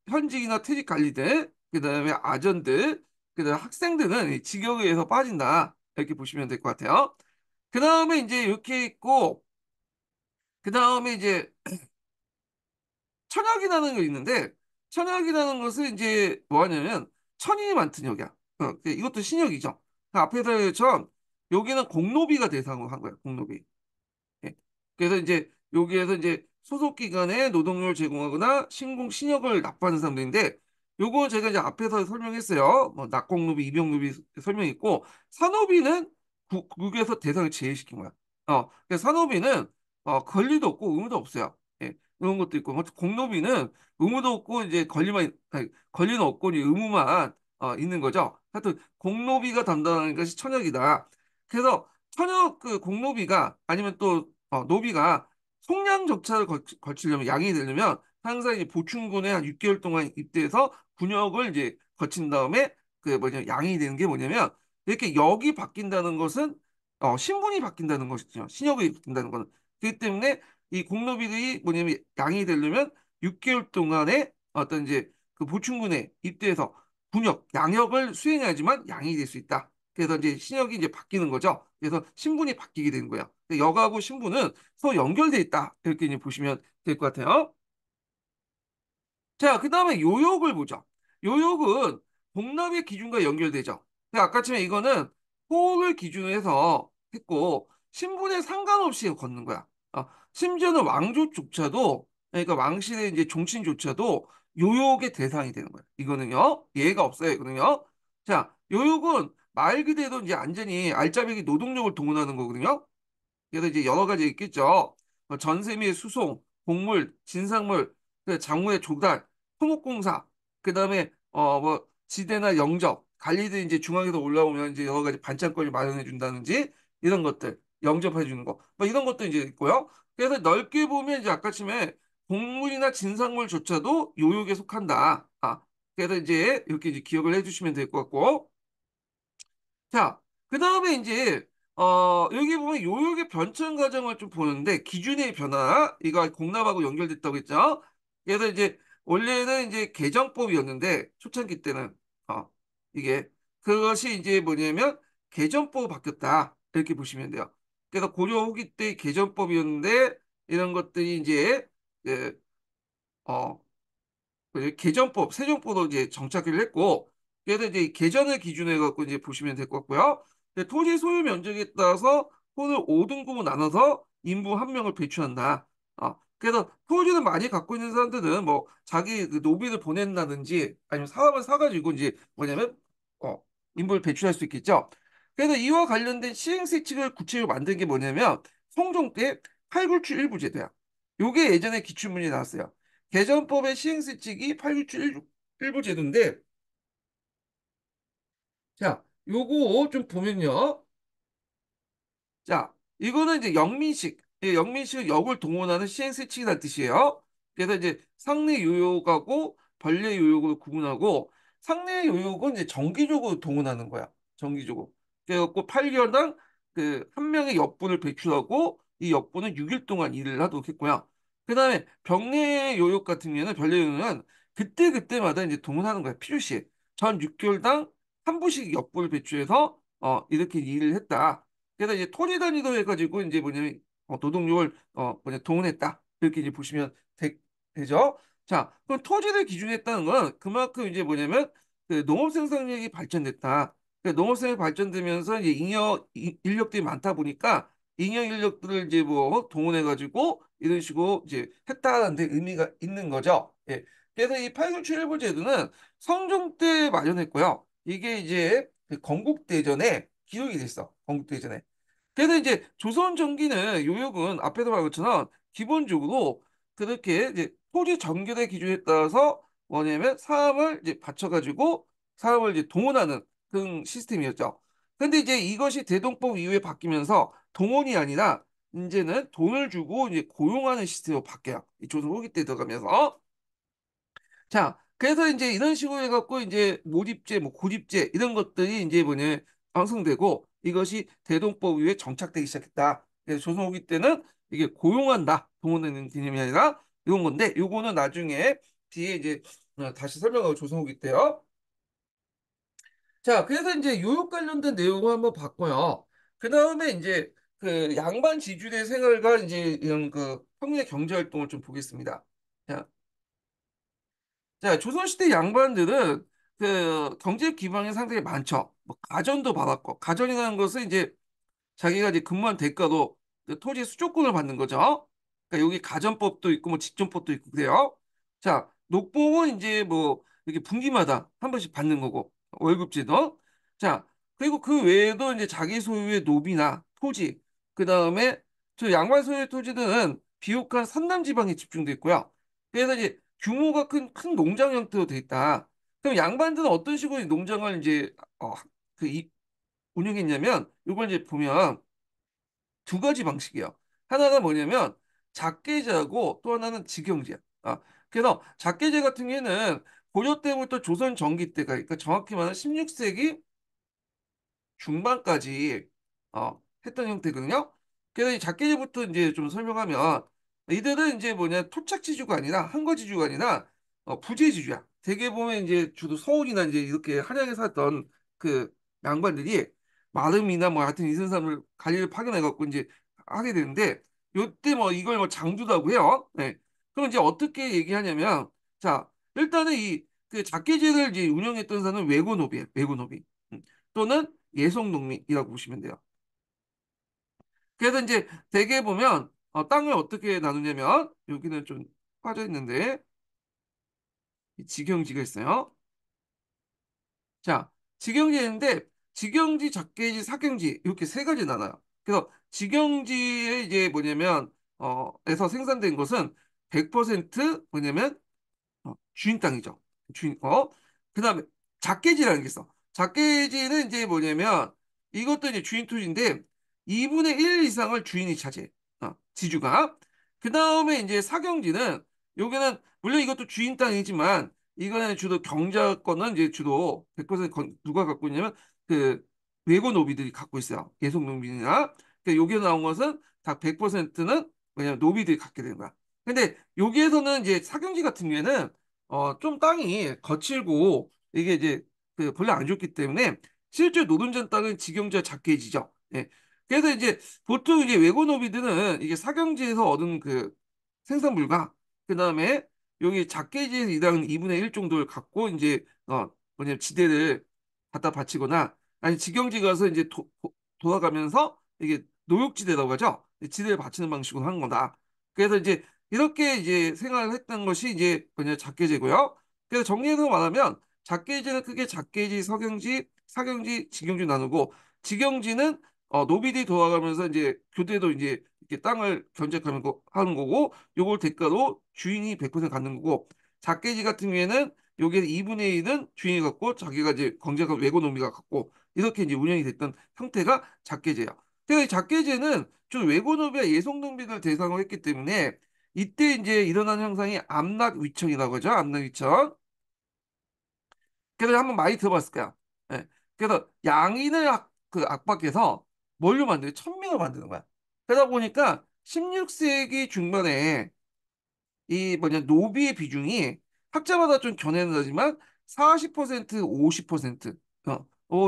A: 현직이나 퇴직 관리들 그다음에 아전들 그다음 학생들은 이 직역에 의해서 빠진다. 이렇게 보시면 될 것 같아요. 그 다음에 이제 이렇게 있고, 그 다음에 이제 천역이라는 게 있는데, 천역이라는 것을 이제 뭐 하냐면, 천인이 많던 역이야. 이것도 신역이죠. 그 앞에서처럼 여기는 공노비가 대상으로 한 거야, 공노비. 예. 그래서 이제 여기에서 이제 소속 기관에 노동력을 제공하거나 신공신역을 납부하는 사람들인데 요거 제가 이제 앞에서 설명했어요. 뭐 낙공노비, 입영노비 설명했고 산노비는 국에서 대상을 제외시킨 거야. 그래서 산노비는 권리도 없고 의무도 없어요. 예. 이런 것도 있고 뭐 공노비는 의무도 없고 이제 아니, 권리는 없고 이제 의무만 있는 거죠. 하여튼 공노비가 담당하는 것이 천역이다. 그래서 천역 그 공노비가 아니면 또 노비가 속량 절차를 거치려면 양이 되려면 항상 이제 보충군에 한 6개월 동안 입대해서 군역을 이제 거친 다음에 그 뭐냐 양이 되는 게 뭐냐면 이렇게 역이 바뀐다는 것은 신분이 바뀐다는 것이죠. 신역이 바뀐다는 거는 그렇기 때문에 이 공노비들이 뭐냐면 양이 되려면 6개월 동안에 어떤 이제 그 보충군에 입대해서 군역 양역을 수행해야지만 양이 될 수 있다. 그래서 이제 신역이 이제 바뀌는 거죠. 그래서 신분이 바뀌게 되는 거예요. 역하고 신분은 서로 연결돼 있다. 이렇게 이제 보시면 될 것 같아요. 자, 그 다음에 요역을 보죠. 요역은 복납의 기준과 연결되죠. 아까처럼 이거는 호흡을 기준으로 해서 했고 신분에 상관없이 걷는 거야. 심지어는 왕조조차도 그러니까 왕실의 이제 종친조차도 요역의 대상이 되는 거야. 이거는요. 예가 없어요. 이거는요. 자, 요역은 말 그대로 이제 완전히 알짜배기 노동력을 동원하는 거거든요. 그래서 이제 여러 가지 있겠죠. 전세 및 수송, 곡물, 진상물, 장부의 조달, 토목공사, 그다음에 뭐 지대나 영접, 관리들 이제 중앙에서 올라오면 이제 여러 가지 반찬거리 마련해 준다든지 이런 것들 영접해 주는 거, 뭐 이런 것도 이제 있고요. 그래서 넓게 보면 이제 아까쯤에 곡물이나 진상물조차도 요역에 속한다. 그래서 이제 이렇게 이제 기억을 해주시면 될 것 같고. 자, 그 다음에 이제, 여기 보면 요역의 변천 과정을 좀 보는데, 기준의 변화, 이거 공납하고 연결됐다고 했죠? 그래서 이제, 원래는 이제 개정법이었는데, 초창기 때는, 이게, 그것이 이제 뭐냐면, 개정법으로 바뀌었다. 이렇게 보시면 돼요. 그래서 고려 후기 때 개정법이었는데, 이런 것들이 이제, 그, 어, 개정법, 세정법으로 이제 정착을 했고, 그래서 이제 이 개정을 기준으로 해갖고 이제 보시면 될 것 같고요. 토지 소유 면적에 따라서 토를 5등급으로 나눠서 인부 한 명을 배출한다. 그래서 토지를 많이 갖고 있는 사람들은 뭐 자기 그 노비를 보낸다든지 아니면 사업을 사가지고 이제 뭐냐면 어, 인부를 배출할 수 있겠죠. 그래서 이와 관련된 시행세칙을 구체적으로 만든 게 뭐냐면 성종 때 팔굴출 일부 제도야. 요게 예전에 기출문제 나왔어요. 개정법의 시행세칙이 897 일부 제도인데, 자, 요거 좀 보면요. 자, 이거는 이제 영민식, 영민식은 역을 동원하는 시행세칙이라는 뜻이에요. 그래서 이제 상내 요역하고 번례 요역을 구분하고, 상내 요역은 이제 정기적으로 동원하는 거야. 정기적으로. 그래갖고 8개월당 그 한 명의 역분을 배출하고, 이 역분은 6일 동안 일을 하도록 했고요. 그 다음에 병례 요역 같은 경우는 번례 요역은 그때그때마다 이제 동원하는 거야. 필요시. 전 6개월당 한 부씩 역분을 배출해서 이렇게 일을 했다. 그래서 이제 토지 단위로 해가지고 이제 뭐냐면 노동력을 뭐냐 동원했다 이렇게 이제 보시면 되, 죠. 자, 그럼 토지를 기준했다는 건 그만큼 이제 뭐냐면 그 농업 생산력이 발전됐다. 그 농업 생산이 발전되면서 이제 인력들이 많다 보니까 잉여 인력들을 이제 뭐 동원해가지고 이런 식으로 이제 했다는 데 의미가 있는 거죠. 예. 그래서 이 8.17일부 제도는 성종 때 마련했고요. 이게 이제 그 건국대전에 기록이 됐어. 건국대전에. 그래서 이제 조선 전기는 요역은 앞에서 말한 것처럼 기본적으로 그렇게 이제 토지 정결의 기준에 따라서 뭐냐면 사람을 이제 받쳐가지고 사람을 이제 동원하는 그런 시스템이었죠. 근데 이제 이것이 대동법 이후에 바뀌면서 동원이 아니라 이제는 돈을 주고 이제 고용하는 시스템으로 바뀌어요. 이 조선 후기 때 들어가면서. 자, 그래서 이제 이런 식으로 해갖고 이제 모집제, 뭐 고집제 이런 것들이 이제 뭐냐 완성되고 이것이 대동법 위에 정착되기 시작했다. 그래서 조선 후기 때는 이게 고용한다, 동원되는 개념이 아니라 이런 건데 요거는 나중에 뒤에 이제 다시 설명하고 조선 후기 때요. 자, 그래서 이제 요역 관련된 내용을 한번 봤고요. 그 다음에 이제 그 양반 지주의 생활과 이제 이런 그 평민의 경제 활동을 좀 보겠습니다. 자, 자, 조선시대 양반들은 그 경제 기반이 상당히 많죠. 뭐 가전도 받았고, 가전이라는 것은 이제 자기가 이제 근무한 대가로 그 토지 수조권을 받는 거죠. 그러니까 여기 가전법도 있고, 뭐 직전법도 있고 그래요. 자, 녹봉은 이제 뭐 이렇게 분기마다 한 번씩 받는 거고, 월급제도. 자, 그리고 그 외에도 이제 자기 소유의 노비나 토지, 그 다음에 저 양반 소유의 토지들은 비옥한 산남 지방에 집중돼 있고요. 그래서 이제 규모가 큰 농장 형태로 돼 있다. 그럼 양반들은 어떤 식으로 이 농장을 이제 운영했냐면 이걸 이제 보면 두 가지 방식이에요. 하나가 뭐냐면 작계제하고 또 하나는 직영제야. 그래서 작계제 같은 경우에는 고려 때부터 조선 전기 때가 그러니까 정확히 말하면 16세기 중반까지 했던 형태거든요. 그래서 이 작계제부터 이제 좀 설명하면 이들은 이제 뭐냐 토착지주가 아니라 한거지주가 아니라 부재지주야. 대개 보면 이제 주로 서울이나 이제 이렇게 한양에 살던 그 양반들이 마름이나 뭐 하여튼 이런 사람을 관리를 파견해 갖고 이제 하게 되는데 요때 뭐 이걸 뭐 장주라고 해요. 네. 그럼 이제 어떻게 얘기하냐면 자 일단은 이 그 작계제를 이제 운영했던 사람은 외고노비예요. 외고노비. 또는 예속농민이라고 보시면 돼요. 그래서 이제 대개 보면 땅을 어떻게 나누냐면 여기는 좀 빠져 있는데 이 직영지가 있어요. 자, 직영지인데 직영지, 작계지, 사경지 이렇게 세 가지 나눠요. 그래서 직영지에 이제 뭐냐면 에서 생산된 것은 100% 뭐냐면 주인 땅이죠. 그다음에 작계지라는 게 있어. 작계지는 이제 뭐냐면 이것도 이제 주인 토지인데 2분의 1 이상을 주인이 차지해. 지주가. 그다음에 이제 사경지는 여기는 물론 이것도 주인 땅이지만 이거는 주로 경작권은 이제 주로 100% 누가 갖고 있냐면 그 외고 노비들이 갖고 있어요. 예속 농민이나. 그러니까 여기에 나온 것은 다 100%는 왜냐면 노비들이 갖게 되는 거야. 근데 여기에서는 이제 사경지 같은 경우에는 좀 땅이 거칠고 이게 이제 그 별로 안 좋기 때문에 실제 노른자 땅은 직영지와 작게지죠. 예. 그래서 이제 보통 이제 외고노비들은 이게 사경지에서 얻은 그 생산물과 그다음에 여기 작게지에서 일하는 2분의 1 정도를 갖고 이제 뭐냐면 지대를 갖다 바치거나 아니 직영지 가서 이제 돌아가면서 이게 노역지대라고 하죠. 지대를 바치는 방식으로 하는 거다. 그래서 이제 이렇게 이제 생활을 했던 것이 이제 뭐냐 작계제고요. 그래서 정리해서 말하면 작계제는 크게 작계지, 석영지, 사경지, 직영지 나누고 직영지는 노비들이 돌아가면서 이제 교대도 이제 이렇게 땅을 견적하는 거 하는 거고 요걸 대가로 주인이 100% 갖는 거고 작계지 같은 경우에는 여기에 2분의 1은 주인이 갖고 자기가 이제 경제가 외고 노비가 갖고 이렇게 이제 운영이 됐던 형태가 작계제야. 그래서 이 작계제는 좀 외고 노비와 예속 노비를 대상으로 했기 때문에 이때 이제 일어나는 현상이 암락위청이라고 하죠. 암락위청. 그래서 한번 많이 들어봤을 거야. 예. 그래서 양인을 그 압박해서 뭘로 만들어? 천민으로 만드는 거야. 그러다 보니까 16세기 중반에 이 뭐냐 노비의 비중이 학자마다 좀 견해는 다르지만 40% 50%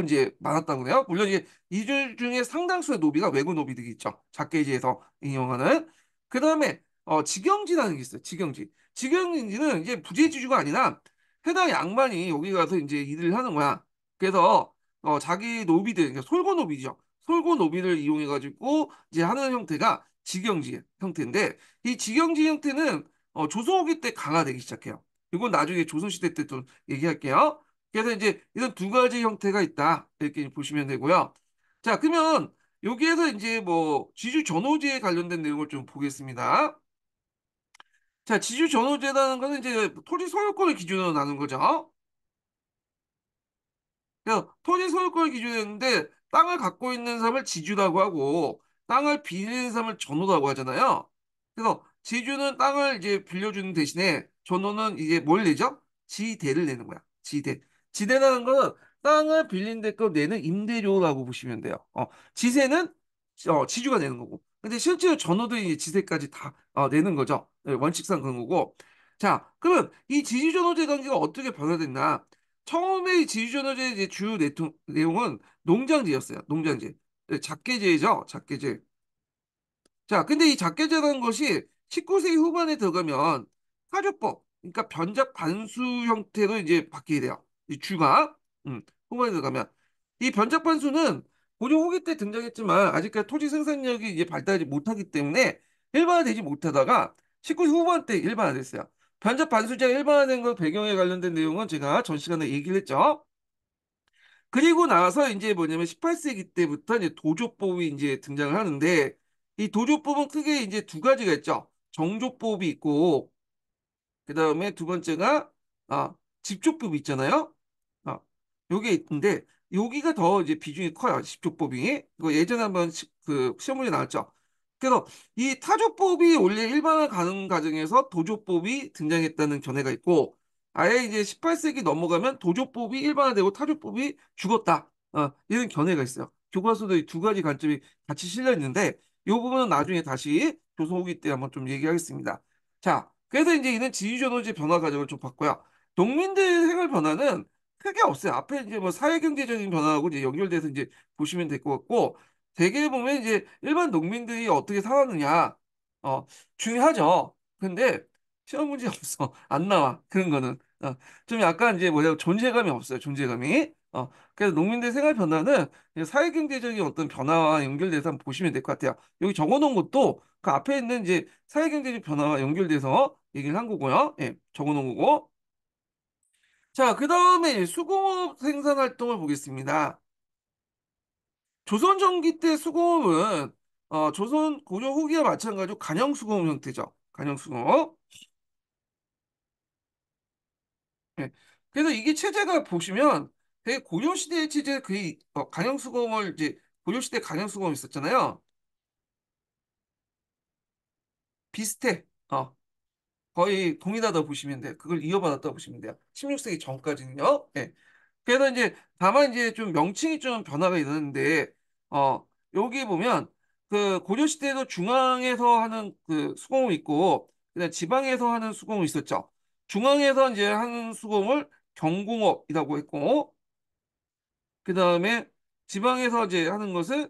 A: 이제 많았다고 그래요. 물론 이제 이 중에 상당수의 노비가 외국 노비들이 있죠. 작계지에서 인용하는. 그다음에 직영지라는 게 있어요. 직영지. 직영인지는 이제 부재지주가 아니라 해당 양반이 여기 가서 이제 일을 하는 거야. 그래서 자기 노비들, 그러니까 솔고 노비죠. 솔고 노비를 이용해 가지고 이제 하는 형태가 직영지 형태인데, 이 직영지 형태는 조선 후기 때 강화되기 시작해요. 이건 나중에 조선시대 때 또 얘기할게요. 그래서 이제 이런 두 가지 형태가 있다, 이렇게 보시면 되고요. 자, 그러면 여기에서 이제 뭐 지주 전호제에 관련된 내용을 좀 보겠습니다. 자, 지주 전호제라는 것은 이제 토지 소유권을 기준으로 나눈 거죠. 그래서 토지 소유권을 기준으로 했는데 땅을 갖고 있는 사람을 지주라고 하고 땅을 빌리는 사람을 전호라고 하잖아요. 그래서 지주는 땅을 이제 빌려주는 대신에 전호는 이제 뭘 내죠? 지대를 내는 거야. 지대. 지대라는 건 땅을 빌린 데거 내는 임대료라고 보시면 돼요. 지세는 지주가 내는 거고. 근데 실제로 전호도 이제 지세까지 다 내는 거죠. 네, 원칙상 그런 거고. 자, 그러면 이 지주전호제 관계가 어떻게 변화됐나? 처음에 이 지주전호제 이제 주요 내용은 농장제였어요. 농장제. 네, 작계제죠. 작계제. 자, 근데 이 작계제라는 것이 19세기 후반에 들어가면 사주법, 그러니까 변작 반수 형태로 이제 바뀌게 돼요. 이 주가 후반에 들어가면 이 변작 반수는 고려 후기 때 등장했지만 아직까지 토지 생산력이 이제 발달하지 못하기 때문에 일반화되지 못하다가 19세기 후반 때 일반화됐어요. 변작 반수제가 일반화된 것 배경에 관련된 내용은 제가 전 시간에 얘기를 했죠. 그리고 나서 이제 뭐냐면 18세기 때부터 이제 도조법이 이제 등장을 하는데 이 도조법은 크게 이제 두 가지가 있죠. 정조법이 있고 그다음에 두 번째가 집조법이 있잖아요. 아, 요게 있는데 여기가 더 이제 비중이 커요. 집조법이. 이거 예전에 한번 그 시험 문제 나왔죠. 그래서 이 타조법이 원래 일반화 가는 과정에서 도조법이 등장했다는 견해가 있고 아예 이제 18세기 넘어가면 도조법이 일반화되고 타조법이 죽었다. 이런 견해가 있어요. 교과서도 이 두 가지 관점이 같이 실려 있는데 이 부분은 나중에 다시 조선 후기 때 한번 좀 얘기하겠습니다. 자, 그래서 이제 이런 지휘전호제 변화 과정을 좀 봤고요. 농민들 생활 변화는 크게 없어요. 앞에 이제 뭐 사회경제적인 변화하고 이제 연결돼서 이제 보시면 될 것 같고, 대개 보면 이제 일반 농민들이 어떻게 살았느냐, 중요하죠. 근데 시험 문제 없어. 안 나와. 그런 거는. 좀 약간 이제 뭐냐, 존재감이 없어요. 존재감이. 그래서 농민들 생활 변화는 이제 사회경제적인 어떤 변화와 연결돼서 한번 보시면 될 것 같아요. 여기 적어놓은 것도 그 앞에 있는 이제 사회경제적 변화와 연결돼서 얘기를 한 거고요. 예, 적어놓은 거고. 자, 그 다음에 수공업 생산 활동을 보겠습니다. 조선 전기 때 수공업은 조선 고려 후기와 마찬가지로 간영 수공업 형태죠. 간영 수공업. 예. 그래서 이게 체제가 보시면 되게 고려 시대의 체제 그 간영 수공업을 이제 고려 시대 간영 수공업 있었잖아요. 비슷해. 거의 동일하다 보시면 돼요. 그걸 이어받았다 보시면 돼요. 16세기 전까지는요. 예. 그래서 이제 다만 이제 좀 명칭이 좀 변화가 있었는데 여기 보면 그 고려 시대에도 중앙에서 하는 그 수공이 있고 그다음 지방에서 하는 수공이 있었죠. 중앙에서 이제 하는 수공을 경공업이라고 했고 그다음에 지방에서 이제 하는 것을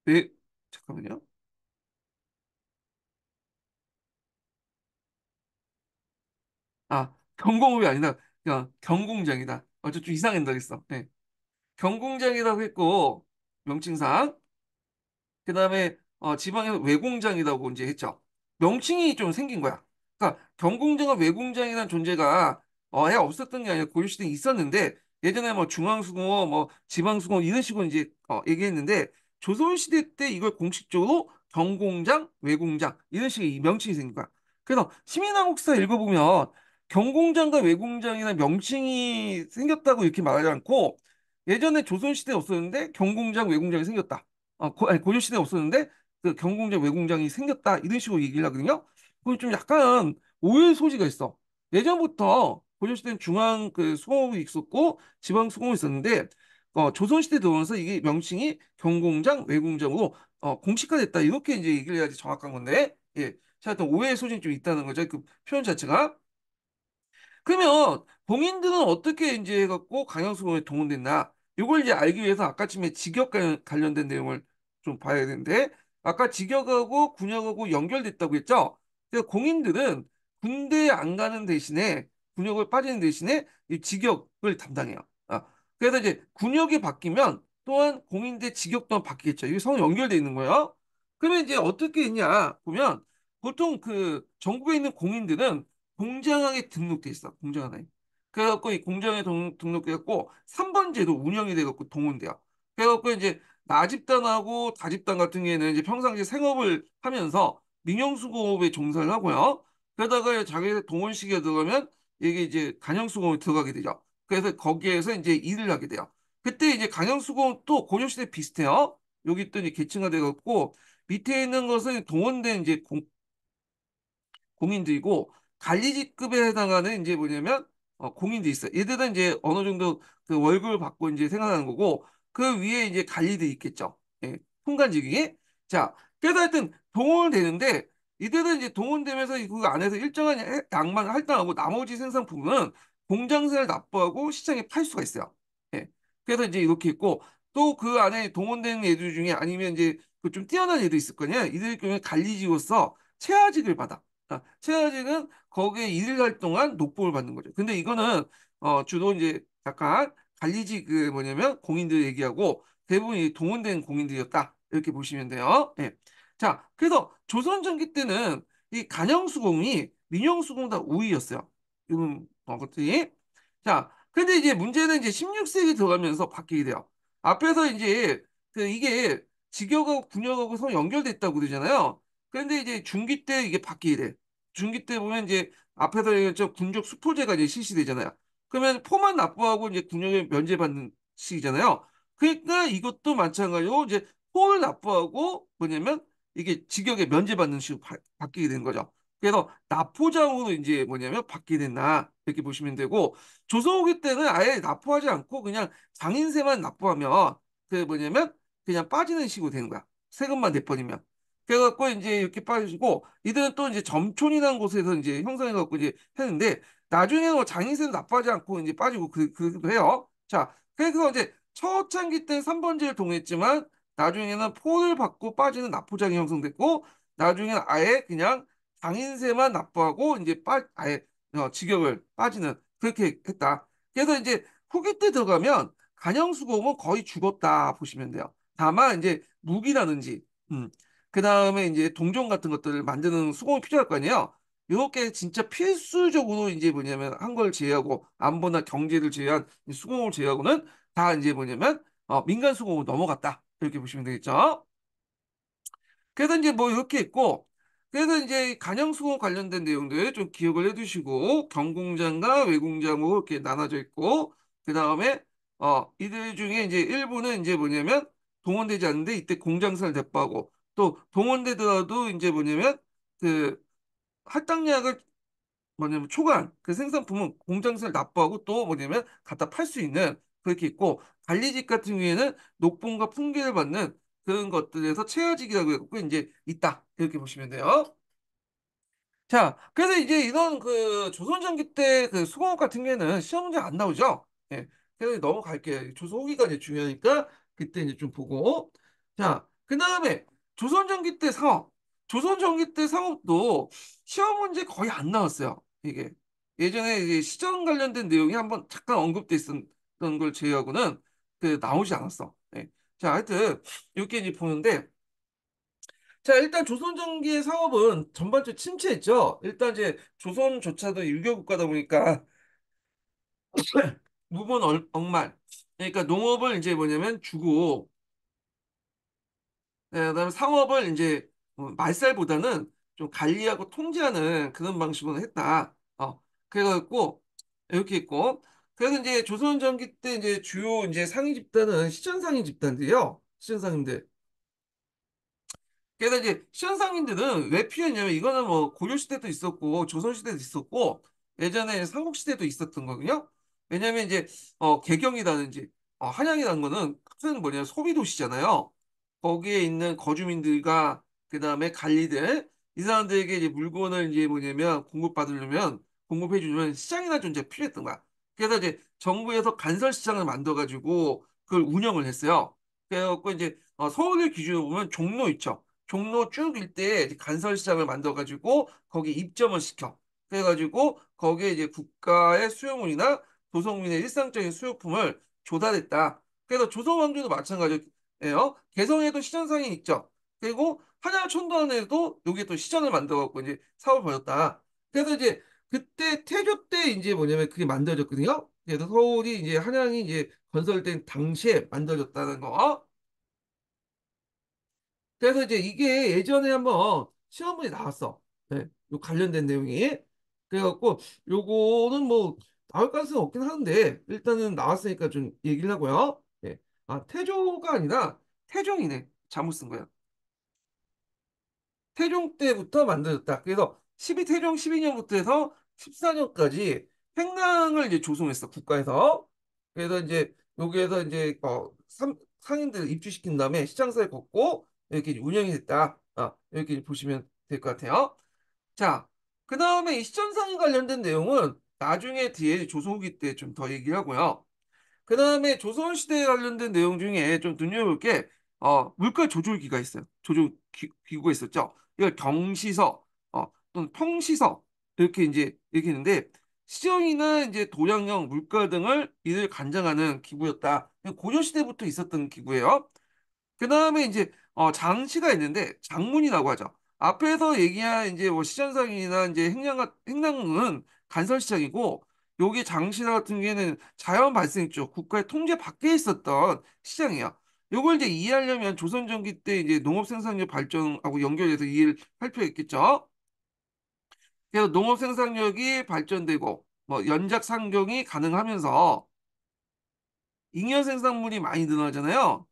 A: 네, 잠깐만요. 경공업이 아니라 그냥 경공장이다. 좀 이상한다 그랬어. 네. 경공장이라고 했고 명칭상 그다음에 지방에서 외공장이라고 이제 했죠. 명칭이 좀 생긴 거야. 그러니까 경공장과 외공장이라는 존재가 아예 없었던 게 아니라 고려시대에 있었는데 예전에 뭐 중앙수공업, 뭐 지방수공업 이런 식으로 이제 얘기했는데 조선시대 때 이걸 공식적으로 경공장, 외공장 이런 식의 이 명칭이 생긴 거야. 그래서 시민한국사 읽어보면 경공장과 외공장이라는 명칭이 생겼다고 이렇게 말하지 않고 예전에 조선시대에 없었는데 경공장, 외공장이 생겼다. 아니, 고려시대에 없었는데 그 경공장, 외공장이 생겼다. 이런 식으로 얘기를 하거든요. 그건 좀 약간 오해 소지가 있어. 예전부터 고려시대는 중앙 그 수공업이 있었고 지방 수공업이 있었는데 조선시대 들어오면서 이게 명칭이 경공장, 외공장으로 공식화됐다. 이렇게 이제 얘기를 해야지 정확한 건데 예. 자, 하여튼 오해 소지는 좀 있다는 거죠. 그 표현 자체가. 그러면 봉인들은 어떻게 이제 해갖고 강형수공에 동원됐나? 이걸 이제 알기 위해서 아까 전에 직역 관련된 내용을 좀 봐야 되는데 아까 직역하고 군역하고 연결됐다고 했죠? 그래서 공인들은 군대에 안 가는 대신에 군역을 빠지는 대신에 이 직역을 담당해요. 아, 그래서 이제 군역이 바뀌면 또한 공인대 직역 또한 바뀌겠죠. 이게 서로 연결돼 있는 거예요. 그러면 이제 어떻게 했냐 보면 보통 그 전국에 있는 공인들은 공장항에 등록돼 있어. 공장항에. 그래갖고 이 공장에 등록돼갖고 3번 제도 운영이 돼갖고 동원돼요. 그래갖고 이제 나집단하고 다집단 같은 경우에는 이제 평상시 생업을 하면서 민영수공업에 종사를 하고요. 그러다가 자기 동원식에 들어가면 이게 이제 간영수공업에 들어가게 되죠. 그래서 거기에서 이제 일을 하게 돼요. 그때 이제 간영수공업도 고려시대 비슷해요. 여기 또 이제 계층화 돼갖고 밑에 있는 것은 동원된 이제 공인들이고 관리직급에 해당하는 이제 뭐냐면 공인들이 있어요. 얘들은 이제 어느 정도 그 월급을 받고 이제 생활하는 거고 그 위에 이제 관리들이 있겠죠. 예, 품간직이. 자, 그래서 하여튼 동원을 되는데 이들은 이제 동원되면서 그 안에서 일정한 양만 할당하고 나머지 생산 부분은 공장세를 납부하고 시장에 팔 수가 있어요. 예. 그래서 이제 이렇게 있고 또 그 안에 동원되는 애들 중에 아니면 이제 그 좀 뛰어난 애도 있을 거냐. 이들 경우에 관리직으로서 채아직을 받아. 최하직은 거기에 일을 할 동안 녹복을 받는 거죠. 근데 이거는 주로 이제 약간 관리직 그 뭐냐면 공인들 얘기하고 대부분이 동원된 공인들이었다. 이렇게 보시면 돼요. 예. 자, 그래서 조선 전기 때는 이 간영수공이 민영수공 다 우위였어요. 이런 것들이. 자, 근데 이제 문제는 이제 16세기 들어가면서 바뀌게 돼요. 앞에서 이제 그 이게 직역하고 군역하고 서로 연결됐다고 그러잖아요. 그런데 이제 중기 때 이게 바뀌게 돼. 중기 때 보면 이제 앞에서 얘기했죠. 군적 수포제가 이제 실시되잖아요. 그러면 포만 납부하고 이제 군역에 면제받는 시기잖아요. 그러니까 이것도 마찬가지로 이제 포를 납부하고 뭐냐면 이게 직역에 면제받는 식으로 바뀌게 된 거죠. 그래서 납포장으로 이제 뭐냐면 바뀌게 됐나 이렇게 보시면 되고 조선 후기 때는 아예 납포하지 않고 그냥 장인세만 납부하면 그 뭐냐면 그냥 빠지는 식으로 되는 거야. 세금만 내버리면. 그래갖고 이제 이렇게 빠지고 이들은 또 이제 점촌이라는 곳에서 이제 형성해갖고 이제 했는데 나중에는 뭐 장인세도 납부하지 않고 이제 빠지고 그도 해요. 자, 그래서 이제 초창기 때 3번제를 동했지만 나중에는 포를 받고 빠지는 납부장이 형성됐고 나중에는 아예 그냥 장인세만 납부하고 이제 아예 직역을 빠지는 그렇게 했다. 그래서 이제 후기 때 들어가면 간영수공은 거의 죽었다 보시면 돼요. 다만 이제 무기라든지 그 다음에 이제 동종 같은 것들을 만드는 수공이 필요할 거 아니에요. 이렇게 진짜 필수적으로 이제 뭐냐면 한 걸 제외하고 안보나 경제를 제외한 이 수공을 제외하고는 다 이제 뭐냐면 민간 수공으로 넘어갔다. 이렇게 보시면 되겠죠. 그래서 이제 뭐 이렇게 있고 그래서 이제 간영수공 관련된 내용들 좀 기억을 해두시고 경공장과 외공장으로 이렇게 나눠져 있고 그 다음에 이들 중에 이제 일부는 이제 뭐냐면 동원되지 않는데 이때 공장사를 대표하고 또 동원되더라도 이제 뭐냐면 그 할당량을 뭐냐면 초과한 그 생산품은 공장세를 납부하고 또 뭐냐면 갖다 팔 수 있는 그렇게 있고 관리직 같은 경우에는 녹봉과 품계를 받는 그런 것들에서 체어직이라고 해갖고 이제 있다 이렇게 보시면 돼요. 자, 그래서 이제 이런 그 조선전기 때 그 수공업 같은 경우에는 시험 문제 안 나오죠. 예. 그래서 넘어갈게요. 조선 후기가 이제 중요하니까 그때 이제 좀 보고. 자, 그 다음에 조선전기 때 상업. 조선전기 때 상업도 시험 문제 거의 안 나왔어요. 이게. 예전에 이제 시정 관련된 내용이 한번 잠깐 언급돼 있었던 걸 제외하고는 그 나오지 않았어. 예. 자, 하여튼 이렇게 이제 보는데 자, 일단 조선전기의 사업은 전반적으로 침체했죠. 일단 이제 조선조차도 유교 국가다 보니까 무분 억말. 그러니까 농업을 이제 뭐냐면 주고, 그다음에 상업을 이제 말살보다는 좀 관리하고 통제하는 그런 방식으로 했다. 그래갖고 이렇게 있고, 그래서 이제 조선전기 때 이제 주요 이제 상위 집단은 시천상위 집단들이요. 시천상인들. 그래서 이제 시현상인들은 왜 필요했냐면 이거는 뭐 고려시대도 있었고 조선시대도 있었고 예전에 삼국시대도 있었던 거거든요. 왜냐면 이제 개경이라든지 한양이라는 거는 큰 뭐냐 소비도시잖아요. 거기에 있는 거주민들과 그다음에 관리들 이 사람들에게 이제 물건을 이제 뭐냐면 공급받으려면 공급해 주려면 시장이나 존재가 필요했던 거야. 그래서 이제 정부에서 간설 시장을 만들어 가지고 그걸 운영을 했어요. 그래갖고 이제 서울을 기준으로 보면 종로 있죠. 종로 쭉 일대에 간설 시장을 만들어 가지고 거기 입점을 시켜. 그래가지고 거기에 이제 국가의 수용물이나 도성민의 일상적인 수요품을 조달했다. 그래서 조선 왕조도 마찬가지예요. 개성에도 시전상이 있죠. 그리고 한양 천도안에도 여기 또 시전을 만들어갖고 이제 사업을 벌였다. 그래서 이제 그때 태조 때 이제 뭐냐면 그게 만들어졌거든요. 그래서 서울이 이제 한양이 이제 건설된 당시에 만들어졌다는 거. 그래서 이제 이게 예전에 한번 시험문이 나왔어. 네, 요 관련된 내용이. 그래갖고 요거는 뭐 나올 가능성이 없긴 한데 일단은 나왔으니까 좀 얘기를 하고요. 네. 아, 태조가 아니라 태종이네. 잘못 쓴 거야. 태종 때부터 만들어졌다. 그래서 12태종 12년부터 해서 14년까지 횡랑을 이제 조성했어, 국가에서. 그래서 이제 여기에서 이제 상인들을 입주시킨 다음에 시장사를 걷고 이렇게 운영이 됐다. 이렇게 보시면 될 것 같아요. 자, 그 다음에 이 시천상에 관련된 내용은 나중에 뒤에 조선 후기 때 좀 더 얘기를 하고요. 그 다음에 조선시대에 관련된 내용 중에 좀 눈여볼 게, 물가 조절기가 있어요. 기구가 있었죠. 이걸 경시서, 또는 평시서, 이렇게 이제 얘기했는데, 시정이나 이제 도량형, 물가 등을 이를 간장하는 기구였다. 고려시대부터 있었던 기구예요. 그 다음에 이제 장시가 있는데 장문이라고 하죠. 앞에서 얘기한 이제 뭐 시전상이나 이제 행랑은 간설 시장이고 여기 장시 같은 경우에는 자연 발생했죠. 국가의 통제 밖에 있었던 시장이에요. 요걸 이제 이해하려면 조선 전기 때 이제 농업 생산력 발전하고 연결해서 이해를 할 필요가 있겠죠. 그래서 농업 생산력이 발전되고 뭐 연작 상경이 가능하면서 잉여 생산물이 많이 늘어나잖아요.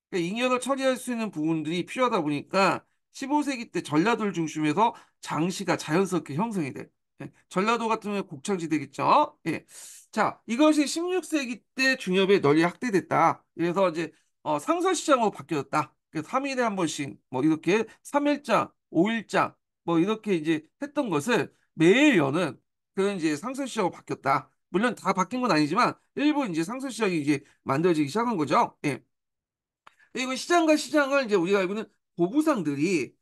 A: 그러니까 잉여를 처리할 수 있는 부분들이 필요하다 보니까 15세기 때 전라도를 중심해서 장시가 자연스럽게 형성이 돼. 예, 전라도 같은 경우에 곡창지대겠죠. 예. 자, 이것이 16세기 때 중엽에 널리 확대됐다. 그래서 이제 상설시장으로 바뀌었다. 그래서 3일에 한 번씩 뭐 이렇게 3일장, 5일장 뭐 이렇게 이제 했던 것을 매일 여는 그런 이제 상설시장으로 바뀌었다. 물론 다 바뀐 건 아니지만 일부 이제 상설시장이 이제 만들어지기 시작한 거죠. 예. 그리고 시장과 시장을 이제 우리가 알고는 보부상들이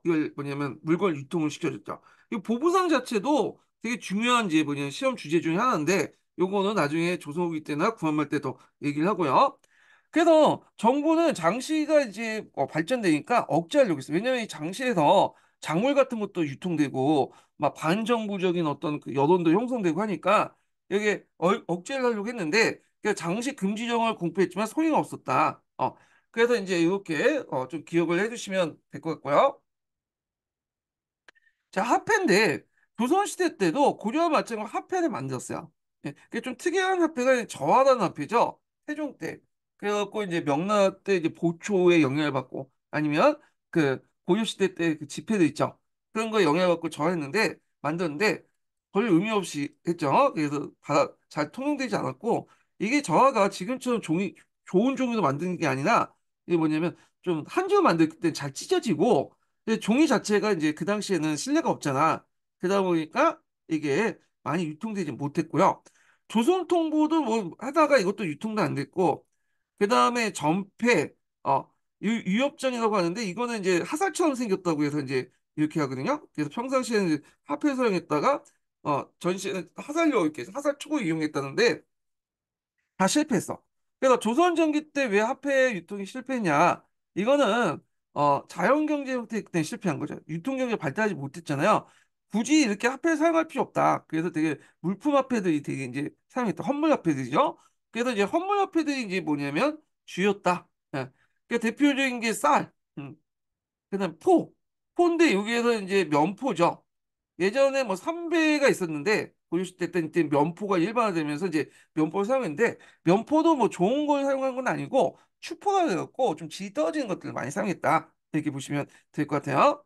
A: 이걸 뭐냐면 물건 유통을 시켜줬죠. 이 보부상 자체도 되게 중요한 이제 뭐냐면 시험 주제 중에 하나인데 요거는 나중에 조선 후기 때나 구한말 때 더 얘기를 하고요. 그래서 정부는 장시가 이제 발전되니까 억제하려고 했어요. 왜냐하면 이 장시에서 작물 같은 것도 유통되고 막 반정부적인 어떤 그 여론도 형성되고 하니까 이게 억제를 하려고 했는데 그 장시 금지령을 공표했지만 소용이 없었다. 그래서 이제 이렇게 좀 기억을 해주시면 될 것 같고요. 자, 화폐인데 조선시대 때도 고려와 마찬가지로 화폐를 만들었어요. 예, 그게 좀 특이한 화폐가 저하라는 화폐죠. 세종 때. 그래갖고 이제 명나라 때 이제 보초에 영향을 받고 아니면 그 고려시대 때 그 지폐들 있죠. 그런 거에 영향을 받고 저했는데 만들었는데 별 의미 없이 했죠. 그래서 잘 통용되지 않았고 이게 저하가 지금처럼 좋은 종이로 만드는 게 아니라 이게 뭐냐면 좀 한 줄 만들 때 잘 찢어지고 근데 종이 자체가 이제 그 당시에는 신뢰가 없잖아. 그러다 보니까 이게 많이 유통되지 못했고요. 조선통보도 뭐 하다가 이것도 유통도 안 됐고, 그 다음에 전패, 유협장이라고 하는데 이거는 이제 화살처럼 생겼다고 해서 이제 이렇게 하거든요. 그래서 평상시에는 이제 화폐 사용했다가 전시에는 화살로 이렇게 화살촉을 이용했다는데 다 실패했어. 그래서 조선 전기 때 왜 화폐 유통이 실패했냐? 이거는 자연 경제 형태 때문에 실패한 거죠. 유통 경제 발달하지 못했잖아요. 굳이 이렇게 화폐를 사용할 필요 없다. 그래서 되게 물품 화폐들이 되게 이제 사용했다. 헌물 화폐들이죠. 그래서 이제 헌물 화폐들이 이제 뭐냐면 주였다. 예. 그 대표적인 게 쌀, 그다음 포인데 여기에서 이제 면포죠. 예전에 뭐 삼배가 있었는데 고려시대 때 면포가 일반화되면서 이제 면포를 사용했는데 면포도 뭐 좋은 걸 사용한 건 아니고 추포가 되었고 좀 질이 떨어지는 것들을 많이 사용했다 이렇게 보시면 될 것 같아요.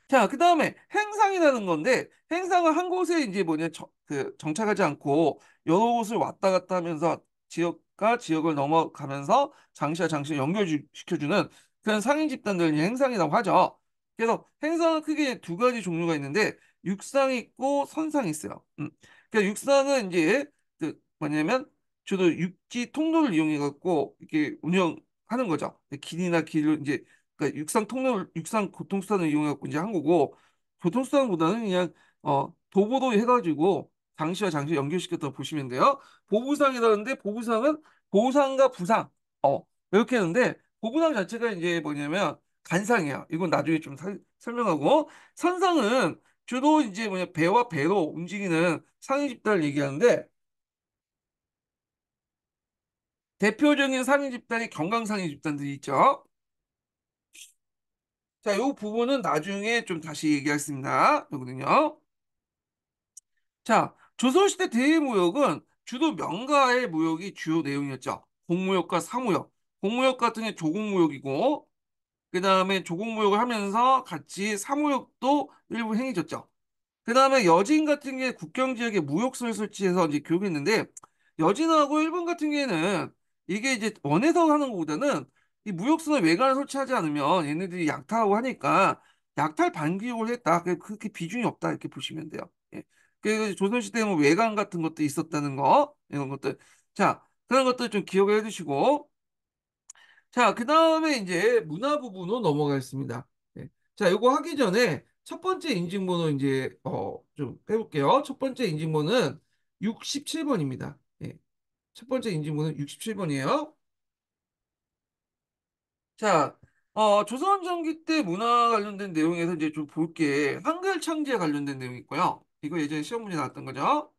A: 자, 그 다음에 행상이라는 건데, 행상은 한 곳에 이제 정착하지 않고 여러 곳을 왔다 갔다 하면서 지역과 지역을 넘어가면서 장시와 장시를 연결시켜주는 그런 상인 집단들을 행상이라고 하죠. 그래서 행상은 크게 두 가지 종류가 있는데, 육상이 있고 선상이 있어요. 그러니까 육상은 이제 뭐냐면 주로 육지 통로를 이용해 갖고 이렇게 운영하는 거죠. 길이나 길을 이제 그러니까 육상 교통수단을 이용해 갖고 이제 한 거고 교통수단보다는 그냥 도보도 해가지고 장시와 장시 연결시켰다고 보시면 돼요. 보부상이라는데 보부상은 보상과 부상 이렇게 하는데 보부상 자체가 이제 뭐냐면 간상이에요. 이건 나중에 좀 설명하고 선상은 주로 이제 뭐냐 배와 배로 움직이는 상위 집단을 얘기하는데 대표적인 상위 집단이 경강상위 집단들이 있죠. 자, 이 부분은 나중에 좀 다시 얘기하겠습니다. 이거는요. 자, 조선시대 대무역은 주로 명가의 무역이 주요 내용이었죠. 공무역과 사무역. 공무역 같은 게 조공무역이고, 그 다음에 조공무역을 하면서 같이 사무역도 일부 행해졌죠. 그 다음에 여진 같은 게 국경 지역에 무역소를 설치해서 이제 교육했는데, 여진하고 일본 같은 경우에는 이게 이제 원에서 하는 것보다는 이 무역소는 외관에 설치하지 않으면 얘네들이 약탈하고 하니까 약탈 반기록을 했다. 그렇게 비중이 없다. 이렇게 보시면 돼요. 예. 그래서 조선시대에 뭐 외관 같은 것도 있었다는 거, 이런 것들. 자, 그런 것들 좀 기억을 해두시고, 자, 그 다음에 이제 문화 부분으로 넘어가겠습니다. 네. 자, 요거 하기 전에 첫 번째 인증번호 이제, 좀 해볼게요. 첫 번째 인증번호는 67번입니다. 첫 번째 인증번호는 67번이에요. 자, 조선 전기 때 문화 관련된 내용에서 이제 좀 볼게. 한글 창제에 관련된 내용이 있고요. 이거 예전에 시험 문제 나왔던 거죠.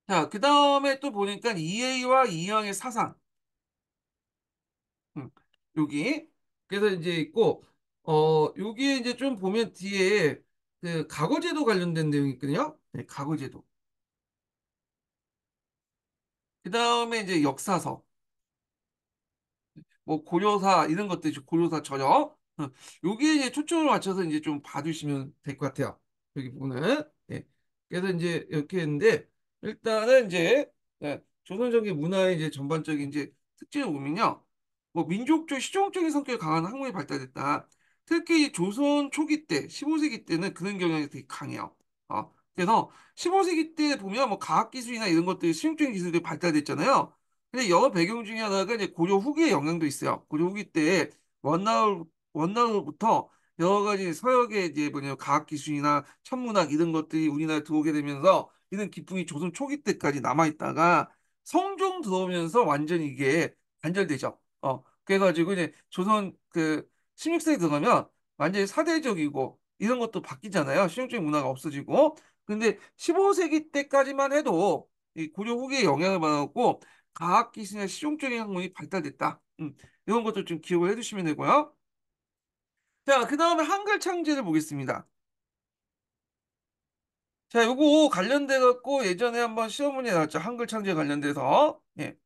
A: 자, 그 다음에 또 보니까 이해와 이항의 사상. 음, 여기. 그래서 이제 있고, 여기에 이제 좀 보면 뒤에 그 가거제도 관련된 내용이 있거든요. 네, 가거제도. 그 다음에 이제 역사서, 뭐 고려사 이런 것들, 고려사 전역. 여기에 이제 초점을 맞춰서 이제 좀 봐주시면 될 것 같아요. 여기 부분은. 네. 그래서 이제 이렇게 했는데, 일단은 이제, 네, 조선적인 문화의 이제 전반적인 이제 특징을 보면요. 뭐 민족적, 실용적인 성격이 강한 학문이 발달됐다. 특히 조선 초기 때, 15세기 때는 그런 경향이 되게 강해요. 그래서 15세기 때 보면 뭐 과학기술이나 이런 것들이 실용적인 기술이 발달됐잖아요. 근데 여러 배경 중에 하나가 이제 고려 후기의 영향도 있어요. 고려 후기 때 원나올, 원나올부터 여러 가지 서역의 이제 뭐냐 과학기술이나 천문학 이런 것들이 우리나라에 들어오게 되면서 이런 기풍이 조선 초기 때까지 남아있다가 성종 들어오면서 완전히 이게 단절되죠. 그래가지고 이제 조선 그 16세기 들어가면 완전히 사대적이고 이런 것도 바뀌잖아요. 실용적인 문화가 없어지고. 근데 15세기 때까지만 해도 이 고려 후기의 영향을 받았고 과학기술이나 실용적인 학문이 발달됐다. 이런 것도 좀 기억을 해두시면 되고요. 자, 그 다음에 한글 창제를 보겠습니다. 자, 요거 관련돼 갖고 예전에 한번 시험 문제 나왔죠. 한글 창제 관련돼서. 예.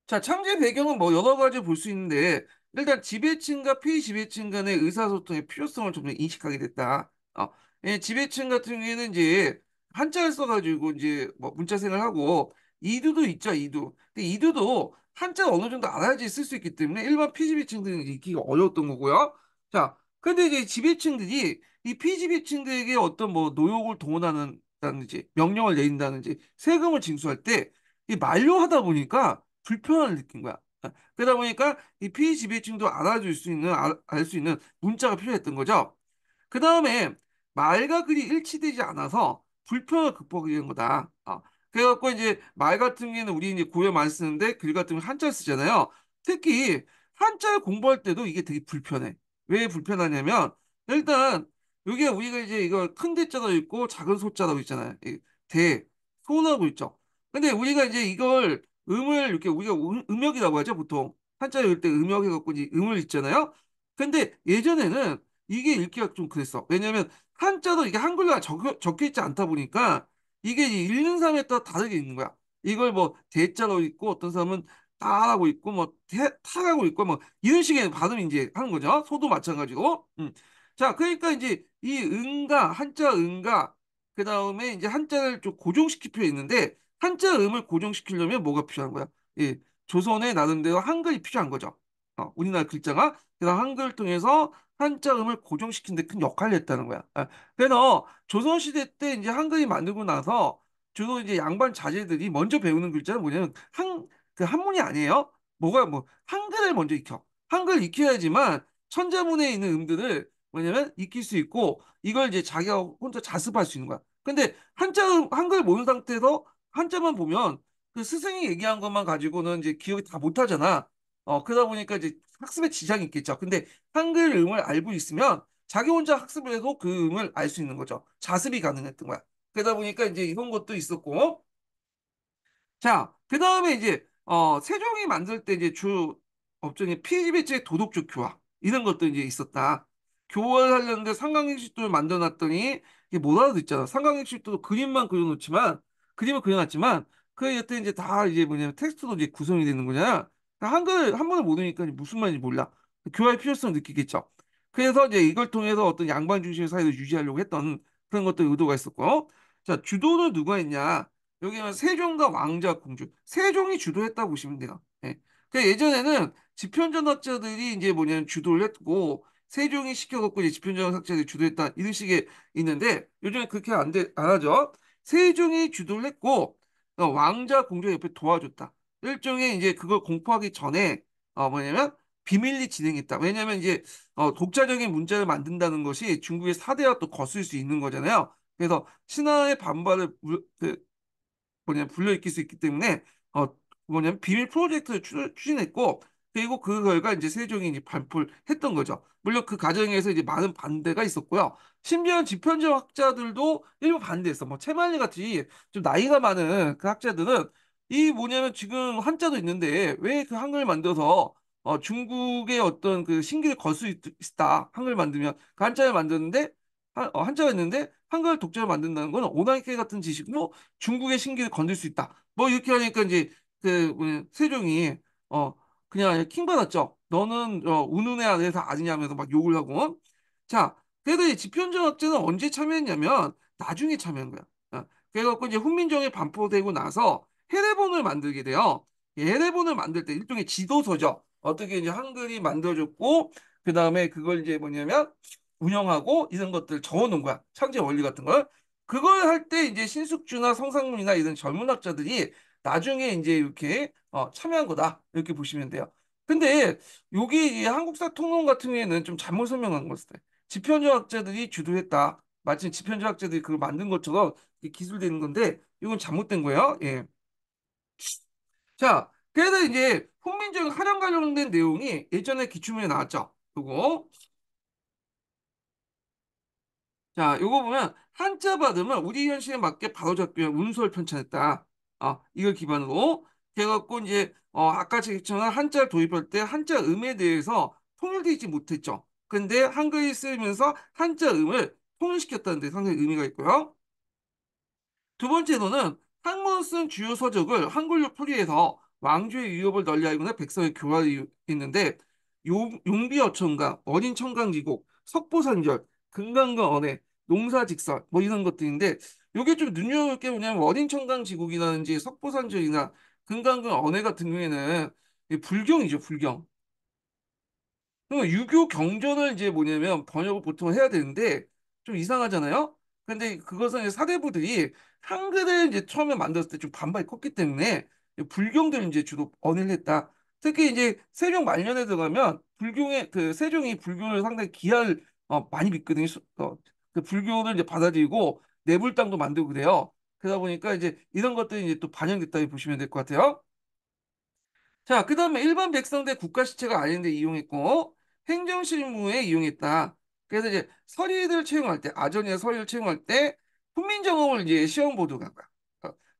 A: 자, 창제 배경은 뭐 여러 가지 볼 수 있는데 일단 지배층과 피지배층 간의 의사소통의 필요성을 좀 인식하게 됐다. 지배층 같은 경우에는 이제 한자를 써가지고 이제 뭐 문자 생활하고 이두도 있죠, 이두. 근데 이두도 한자 어느 정도 알아야지 쓸 수 있기 때문에 일반 피지배층들은 읽기가 어려웠던 거고요. 자, 근데 이제 지배층들이 이 피지배층들에게 어떤 뭐 노역을 동원하는다든지 명령을 내린다든지 세금을 징수할 때 이 만료하다 보니까 불편함을 느낀 거야. 그러다 보니까 이 피지배층도 알아줄 수 있는, 알 수 있는 문자가 필요했던 거죠. 그 다음에 말과 글이 일치되지 않아서 불편을 극복하게 된 거다. 그래갖고 이제 말 같은 경우에는 우리 이제 고려 많이 쓰는데 글 같은 경우는 한자 쓰잖아요. 특히 한자를 공부할 때도 이게 되게 불편해. 왜 불편하냐면 일단 여기가 우리가 이제 이거 큰 대자도 있고 작은 소자라고 있잖아요. 이 대, 소나고 있죠. 근데 우리가 이제 이걸 음을 이렇게 우리가 음역이라고 하죠, 보통. 한자 읽을 때 음역 해갖고 이제 음을 읽잖아요. 근데 예전에는 이게 읽기가 좀 그랬어. 왜냐면 한자도 이게 한글로 적혀 있지 않다 보니까 이게 읽는 사람에 따라 다르게 읽는 거야. 이걸 뭐 대자로 읽고 어떤 사람은 따라고 읽고 뭐 타라고 읽고 뭐 이런 식의 발음이 이제 하는 거죠. 소도 마찬가지고. 자, 그러니까 이제 이 응가 한자 응가 그 다음에 이제 한자를 좀 고정시킬 필요 있는데 한자 음을 고정시키려면 뭐가 필요한 거야? 예, 조선의 나름대로 한글이 필요한 거죠. 우리나라 글자가 그래서 한글을 통해서 한자 음을 고정시키는 데 큰 역할을 했다는 거야. 그래서 조선시대 때 이제 한글이 만들고 나서 주로 이제 양반 자제들이 먼저 배우는 글자는 뭐냐면 그 한문이 아니에요. 뭐가 뭐 한글을 먼저 익혀. 한글 익혀야지만 천자문에 있는 음들을 뭐냐면 익힐 수 있고 이걸 이제 자기가 혼자 자습할 수 있는 거야. 근데 한글 모르는 상태에서 한자만 보면 그 스승이 얘기한 것만 가지고는 이제 기억이 다 못하잖아. 그러다 보니까 이제 학습에 지장이 있겠죠. 근데 한글 음을 알고 있으면 자기 혼자 학습을 해도 그 음을 알 수 있는 거죠. 자습이 가능했던 거야. 그러다 보니까 이제 이런 것도 있었고, 자, 그 다음에 이제 세종이 만들 때 이제 주 업종이 피지배제 도덕적 교화 이런 것도 이제 있었다. 교화를 하려는데 삼강행식도를 만들어놨더니 이게 못 알아듣잖아. 삼강행식도도 그림만 그려놓지만 그림을 그려놨지만 그 여태 이제 다 이제 뭐냐면 텍스트도 이제 구성이 되는 거잖아. 한글 한 번을 모르니까 무슨 말인지 몰라. 교화의 필요성을 느끼겠죠. 그래서 이제 이걸 통해서 어떤 양반 중심의 사회를 유지하려고 했던 그런 것도 의도가 있었고, 자, 주도는 누가 했냐? 여기는 세종과 왕자, 공주. 세종이 주도했다고 보시면 돼요. 예. 그 예전에는 집현전학자들이 이제 뭐냐면 주도를 했고, 세종이 시켜갖고 이제 집현전학자들이 주도했다. 이런 식의 있는데, 요즘에 그렇게 안 하죠. 세종이 주도를 했고, 왕자, 공주가 옆에 도와줬다. 일종의 이제 그걸 공포하기 전에, 뭐냐면, 비밀리 진행했다. 왜냐면 이제, 독자적인 문자를 만든다는 것이 중국의 사대와 또 거슬 수 있는 거잖아요. 그래서 신하의 반발을 뭐냐 불러일으킬 수 있기 때문에 뭐냐면 비밀 프로젝트를 추진했고 그리고 그 결과 이제 세종이 이제 발표를 했던 거죠. 물론 그 과정에서 이제 많은 반대가 있었고요. 심지어 집현전 학자들도 일부 반대했어. 뭐 채말리 같이 좀 나이가 많은 그 학자들은 이 뭐냐면 지금 한자도 있는데 왜 그 한글 만들어서 중국의 어떤 그 신기를 걸 수 있다. 한글 만들면 그 한자를 만드는데 한자가 있는데 한글 독자를 만든다는 건 오나이케 같은 지식으로 중국의 신기를 건들 수 있다. 뭐 이렇게 하니까 이제 그 뭐냐, 세종이 어 그냥 킹 받았죠. 너는 운운에 안에서 아니냐면서 막 욕을 하고. 자, 그래도 이 집현전학제는 언제 참여했냐면 나중에 참여한 거야. 그래갖고 이제 훈민정음이 반포되고 나서 해례본을 만들게 돼요. 이 해례본을 만들 때 일종의 지도서죠. 어떻게 이제 한글이 만들어졌고 그 다음에 그걸 이제 뭐냐면 운영하고 이런 것들 적어놓은 거야. 창제 원리 같은 걸. 그걸 할 때 이제 신숙주나 성상문이나 이런 젊은 학자들이 나중에 이제 이렇게 참여한 거다. 이렇게 보시면 돼요. 근데 여기 이 한국사 통론 같은 경우에는 좀 잘못 설명한 것 같아요. 집현전 학자들이 주도했다. 마치 집현전 학자들이 그걸 만든 것처럼 기술되는 건데 이건 잘못된 거예요. 예. 자, 그래서 이제 훈민정 활용 관련된 내용이 예전에 기출문에 나왔죠. 그거 자, 요거 보면 한자 발음을 우리 현실에 맞게 바로잡기 위한 문서를 편찬했다. 이걸 기반으로 해갖고 이제 아까 제가 한자를 도입할 때 한자 음에 대해서 통일되지 못했죠. 근데 한글이 쓰이면서 한자 음을 통일시켰다는 데 상당히 의미가 있고요. 두 번째로는 학문을 쓴 주요 서적을 한글로 표기해서 왕조의 위협을 널리 알거나 백성의 교화를 있는데 용비어천가, 어린청강기곡, 석보산절, 금강경 언해, 농사직설 뭐 이런 것들인데 이게 좀 눈여볼 게 뭐냐면 어린청강지곡이라든지 석보산절이나 금강경 언해 같은 경우에는 불경이죠, 불경. 그러면 유교 경전을 이제 뭐냐면 번역을 보통 해야 되는데 좀 이상하잖아요. 근데 그것은 이제 사대부들이 한글을 이제 처음에 만들었을 때 좀 반발이 컸기 때문에 불경들 이제 주로 언해를 했다. 특히 이제 세종 말년에 들어가면 불교의 그 세종이 불교를 상당히 기할 많이 믿거든요. 그 불교를 이제 받아들이고 내불당도 만들고 그래요. 그러다 보니까 이제 이런 것들이 이제 또 반영됐다고 보시면 될 것 같아요. 자, 그 다음에 일반 백성대 국가 시체가 아닌데 이용했고 행정실무에 이용했다. 그래서 이제 서리를 채용할 때, 아전이나 서리를 채용할 때 훈민정음을 이제 시험 보도록 한 거야.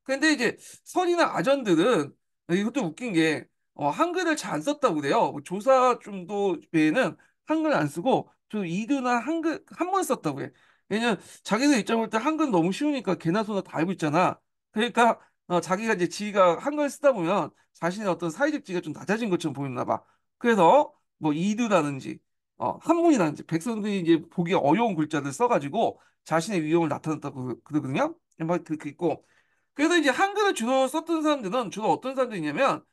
A: 근데 이제 서리나 아전들은 이것도 웃긴 게 한글을 잘 안 썼다고 그래요. 뭐 조사 정도 외에는 한글 안 쓰고 저 이두나 한글 한 번 썼다고 해. 왜냐면 자기들 입장을 볼 때 한글 너무 쉬우니까 개나 소나 다 알고 있잖아. 그러니까 자기가 이제 지가 한글 쓰다 보면 자신의 어떤 사회적 지위가 좀 낮아진 것처럼 보이나 봐. 그래서 뭐 이두라든지 한문이라든지 백성들이 이제 보기 어려운 글자를 써가지고 자신의 위험을 나타냈다고 그러거든요. 막 그렇게 있고. 그래서 이제 한글을 주로 썼던 사람들은 주로 어떤 사람들이냐면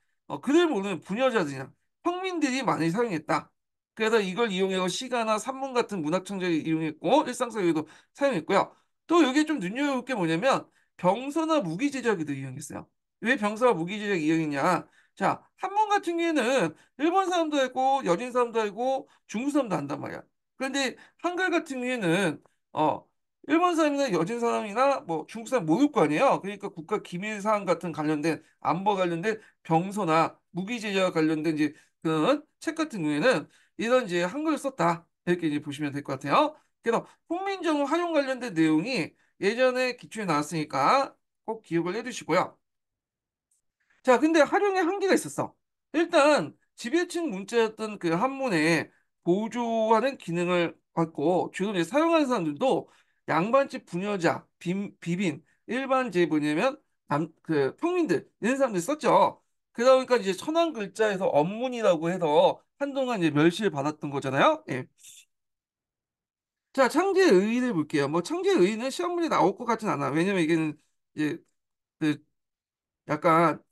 A: 글을 모르는 부녀자들이나 평민들이 많이 사용했다. 그래서 이걸 이용해서 시가나 산문 같은 문학 창작에 이용했고 일상사회에도 사용했고요. 또 여기 좀 눈여볼 게 뭐냐면 병서나 무기 제작에도 이용했어요. 왜 병서와 무기 제작 이용했냐? 자, 한문 같은 경우에는 일본 사람도 알고 여진 사람도 알고 중국 사람도 안단 말이야. 그런데 한글 같은 경우에는 어 일본 사람이나 여진 사람이나 뭐 중국 사람 모를 거 아니에요. 그러니까 국가 기밀 사항 같은 관련된 안보 관련된 병서나 무기 제작 관련된 이제 그런 책 같은 경우에는 이런 이제 한글을 썼다 이렇게 이제 보시면 될 것 같아요. 그래서 훈민정음 활용 관련된 내용이 예전에 기초에 나왔으니까 꼭 기억을 해두시고요. 자, 근데 활용에 한계가 있었어. 일단 지배층 문자였던 그 한문에 보조하는 기능을 갖고 주로 이제 사용하는 사람들도 양반집 부녀자, 비빈, 일반 이제 뭐냐면 그 평민들 이런 사람들 썼죠. 그러다 보니까 이제 천한 글자에서 언문이라고 해서 한동안 이제 멸시를 받았던 거잖아요. 예. 자, 창제의 의의를 볼게요. 뭐 창제의 의의는 시험 문제 나올 것 같진 않아. 왜냐면 이게는 이제 그 약간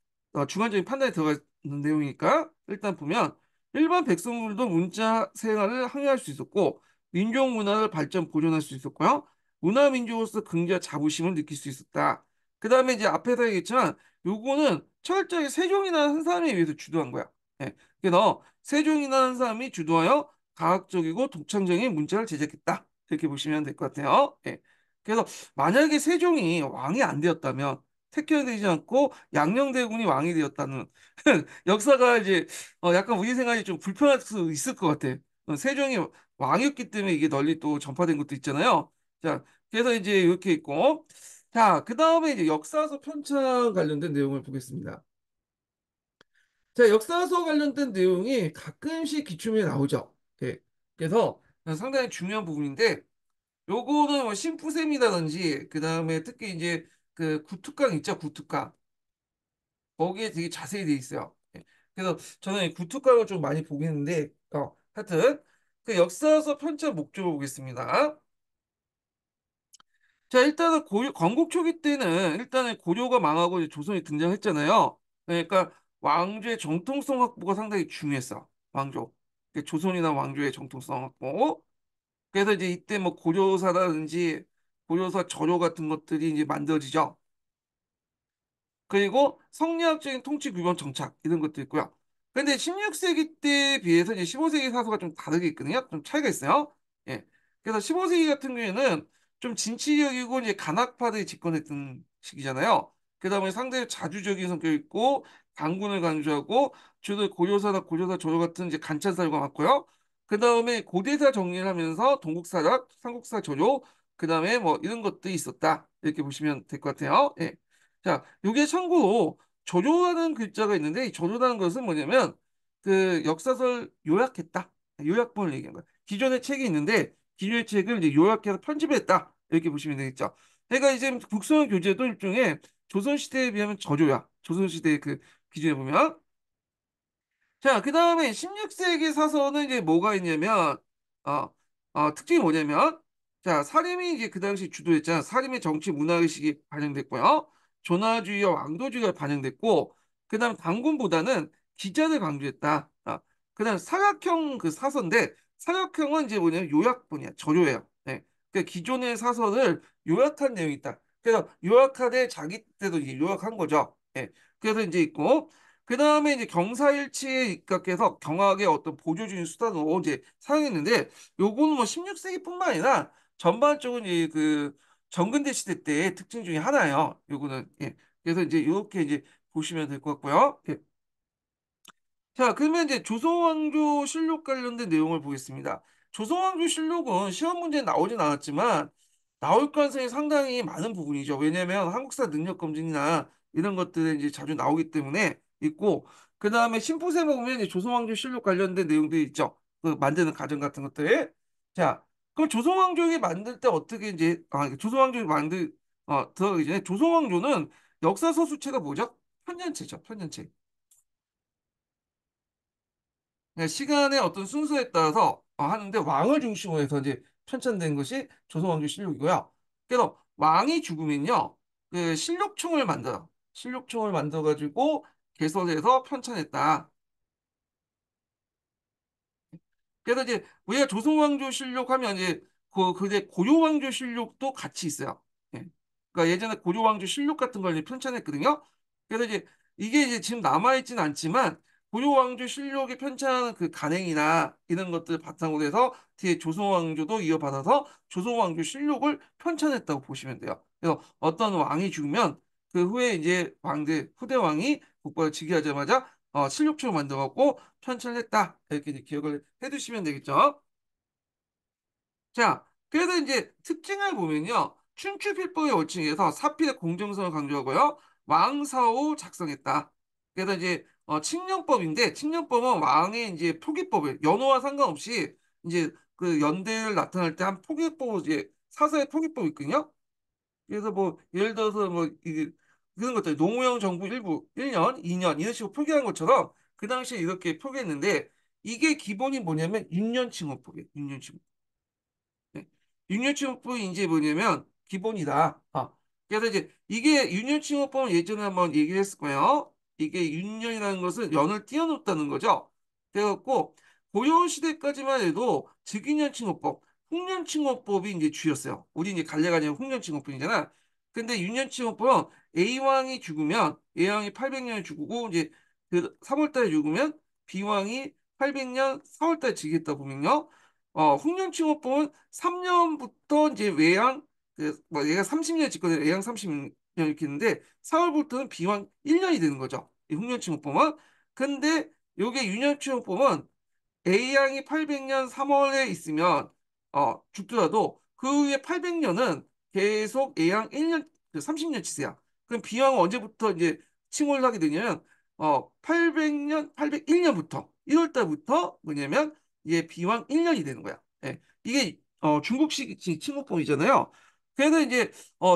A: 주관적인 판단이 들어가 있는 내용이니까 일단 보면 일반 백성들도 문자 생활을 항해할 수 있었고 민족 문화를 발전 보존할 수 있었고요. 문화 민족으로서 긍지와 자부심을 느낄 수 있었다. 그 다음에 이제 앞에서 얘기했지만 요거는 철저히 세종이나 한 사람에 의해서 주도한 거야. 예. 그래서 세종이나 한 사람이 주도하여 과학적이고 독창적인 문자를 제작했다. 이렇게 보시면 될 것 같아요. 예. 그래서 만약에 세종이 왕이 안 되었다면 택견되지 않고 양녕대군이 왕이 되었다는 역사가 이제 약간 우리 생각이 좀 불편할 수 있을 것 같아. 세종이 왕이었기 때문에 이게 널리 또 전파된 것도 있잖아요. 자, 그래서 이제 이렇게 있고, 자, 그 다음에 이제 역사서 편찬 관련된 내용을 보겠습니다. 자, 역사서 관련된 내용이 가끔씩 기출문에 나오죠. 예. 그래서 상당히 중요한 부분인데, 요거는 뭐 심푸셈이라든지, 그 다음에 특히 이제 그 구특강 있죠, 구특강. 거기에 되게 자세히 돼 있어요. 예. 그래서 저는 이 구투각을 좀 많이 보겠는데, 하여튼 그 역사서 편찬 목적을 보겠습니다. 자, 일단은 건국 초기 때는 일단은 고려가 망하고 이제 조선이 등장했잖아요. 그러니까 왕조의 정통성 확보가 상당히 중요했어. 왕조. 그 조선이나 왕조의 정통성 확보. 그래서 이제 이때 뭐 고려사라든지 고려사 절호 같은 것들이 이제 만들어지죠. 그리고 성리학적인 통치 규범 정착 이런 것도 있고요. 근데 16세기 때에 비해서 이제 15세기 사서가 좀 다르게 있거든요. 좀 차이가 있어요. 예. 그래서 15세기 같은 경우에는 좀 진취적이고 이제 간학파들이 집권했던 시기잖아요. 그러다 보니 상대적으로 자주적인 성격이 있고 강군을 강조하고 주로 고려사나 고려사 조로 같은 이제 간찬 사료가 많고요. 그 다음에 고대사 정리를 하면서 동국사작, 삼국사 조조, 그 다음에 뭐 이런 것들이 있었다. 이렇게 보시면 될 것 같아요. 예. 자, 요게 참고로 조조라는 글자가 있는데 이 조조라는 것은 뭐냐면 그 역사설 요약했다. 요약본을 얘기한 거야. 기존의 책이 있는데 기존의 책을 이제 요약해서 편집했다. 이렇게 보시면 되겠죠. 그러니까 이제 국선 교재도 일종의 조선시대에 비하면 저조야. 조선시대 그 기준에 보면. 자, 그 다음에 16세기 사서는 이제 뭐가 있냐면, 어, 특징이 뭐냐면, 자, 사림이 이제 그 당시 주도했잖아. 사림의 정치 문화의식이 반영됐고요. 존화주의와 왕도주의가 반영됐고, 그 다음 단군보다는 기자를 강조했다. 그 다음 사각형 그 사서인데, 사각형은 이제 뭐냐면 요약본이야. 저조예요. 네. 그러니까 기존의 사서를 요약한 내용이 있다. 그래서 요약하되 자기 때도 이제 요약한 거죠. 네. 그래서 이제 있고, 그 다음에 이제 경사일치에 입각해서 경악의 어떤 보조적인 수단으로 이제 사용했는데 요거는 뭐 16세기뿐만 아니라 전반적으로 이제 그 정근대 시대 때의 특징 중에 하나예요. 요거는 예. 그래서 이제 이렇게 이제 보시면 될 것 같고요. 예. 자, 그러면 이제 조선왕조 실록 관련된 내용을 보겠습니다. 조선왕조 실록은 시험 문제에 나오진 않았지만 나올 가능성이 상당히 많은 부분이죠. 왜냐하면 한국사 능력 검증이나 이런 것들이 이제 자주 나오기 때문에 있고, 그 다음에 심포세 보면 이제 조선왕조 실록 관련된 내용들이 있죠. 그 만드는 과정 같은 것들. 자, 그럼 조선왕조를 만들 때 어떻게 이제 조선왕조를 들어가기 전에 조선왕조는 역사 서술체가 뭐죠? 편년체죠. 편년체. 그냥 시간의 어떤 순서에 따라서 하는데 왕을 중심으로 해서 이제 편찬된 것이 조선왕조 실록이고요. 그래서 왕이 죽으면요, 그 실록총을 만들어. 실록총을 만들어가지고 개설해서 편찬했다. 그래서 이제 우리가 조선왕조 실록 하면 이제 그게 고려왕조 실록도 같이 있어요. 예. 그러니까 예전에 고려왕조 실록 같은 걸 이제 편찬했거든요. 그래서 이제 이게 이제 지금 남아있진 않지만 고려왕조 실록의 편찬하는 그 간행이나 이런 것들 바탕으로 해서 뒤에 조선왕조도 이어받아서 조선왕조 실록을 편찬했다고 보시면 돼요. 그래서 어떤 왕이 죽으면 그 후에 이제 왕들 후대 왕이 국가를 즉위하자마자 실록처럼 만들어갖고 편찬했다 이렇게 이제 기억을 해두시면 되겠죠. 자, 그래서 이제 특징을 보면요. 춘추필법의 월층에서 사필의 공정성을 강조하고요. 왕사후 작성했다. 그래서 이제 칙령법인데 칙령법은 왕의 이제 표기법을 연호와 상관없이 이제 그 연대를 나타낼 때 한 표기법을 이제 사서의 표기법이 있거든요. 그래서 뭐 예를 들어서 뭐 이게 그런 것들 노무현 정부 일부 1년, 2년 이런 식으로 표기한 것처럼 그 당시에 이렇게 표기했는데 이게 기본이 뭐냐면 윤년칭호법이에요. 윤년칭호. 네. 육류칭호법이 이제 뭐냐면 기본이다. 그래서 이제 이게 육류칭호법은 예전에 한번 얘기를 했을 거예요. 이게 육년이라는 것은 연을 띄워놓다는 거죠. 그래갖고 고려 시대까지만 해도 즉위년칭호법, 훈년칭호법이 이제 주였어요. 우리 이제 갈래가 아니라 훈년칭호법이잖아. 근데 육년칭호법은 A왕이 죽으면 A왕이 800년에 죽고 이제 그 3월달에 죽으면 B왕이 800년 4월달에 즉위했다 보면요. 훈련치고법은 3년부터 이제 외양 그뭐 얘가 30년 짓거든 외양 30년 이렇게 있는데 4월부터는 비왕 1년이 되는 거죠. 이 훈련치고법은. 근데 요게 유년치고법은 A양이 800년 3월에 있으면 죽더라도 그 후에 800년은 계속 A양 1년 그 30년 치세요. 그럼 B양은 언제부터 이제 칭호를 하게 되냐면 800년 801년부터 1월 달부터 뭐냐면 이게 B왕 1년이 되는 거야. 예. 이게 중국식 칭호법이잖아요. 그래서 이제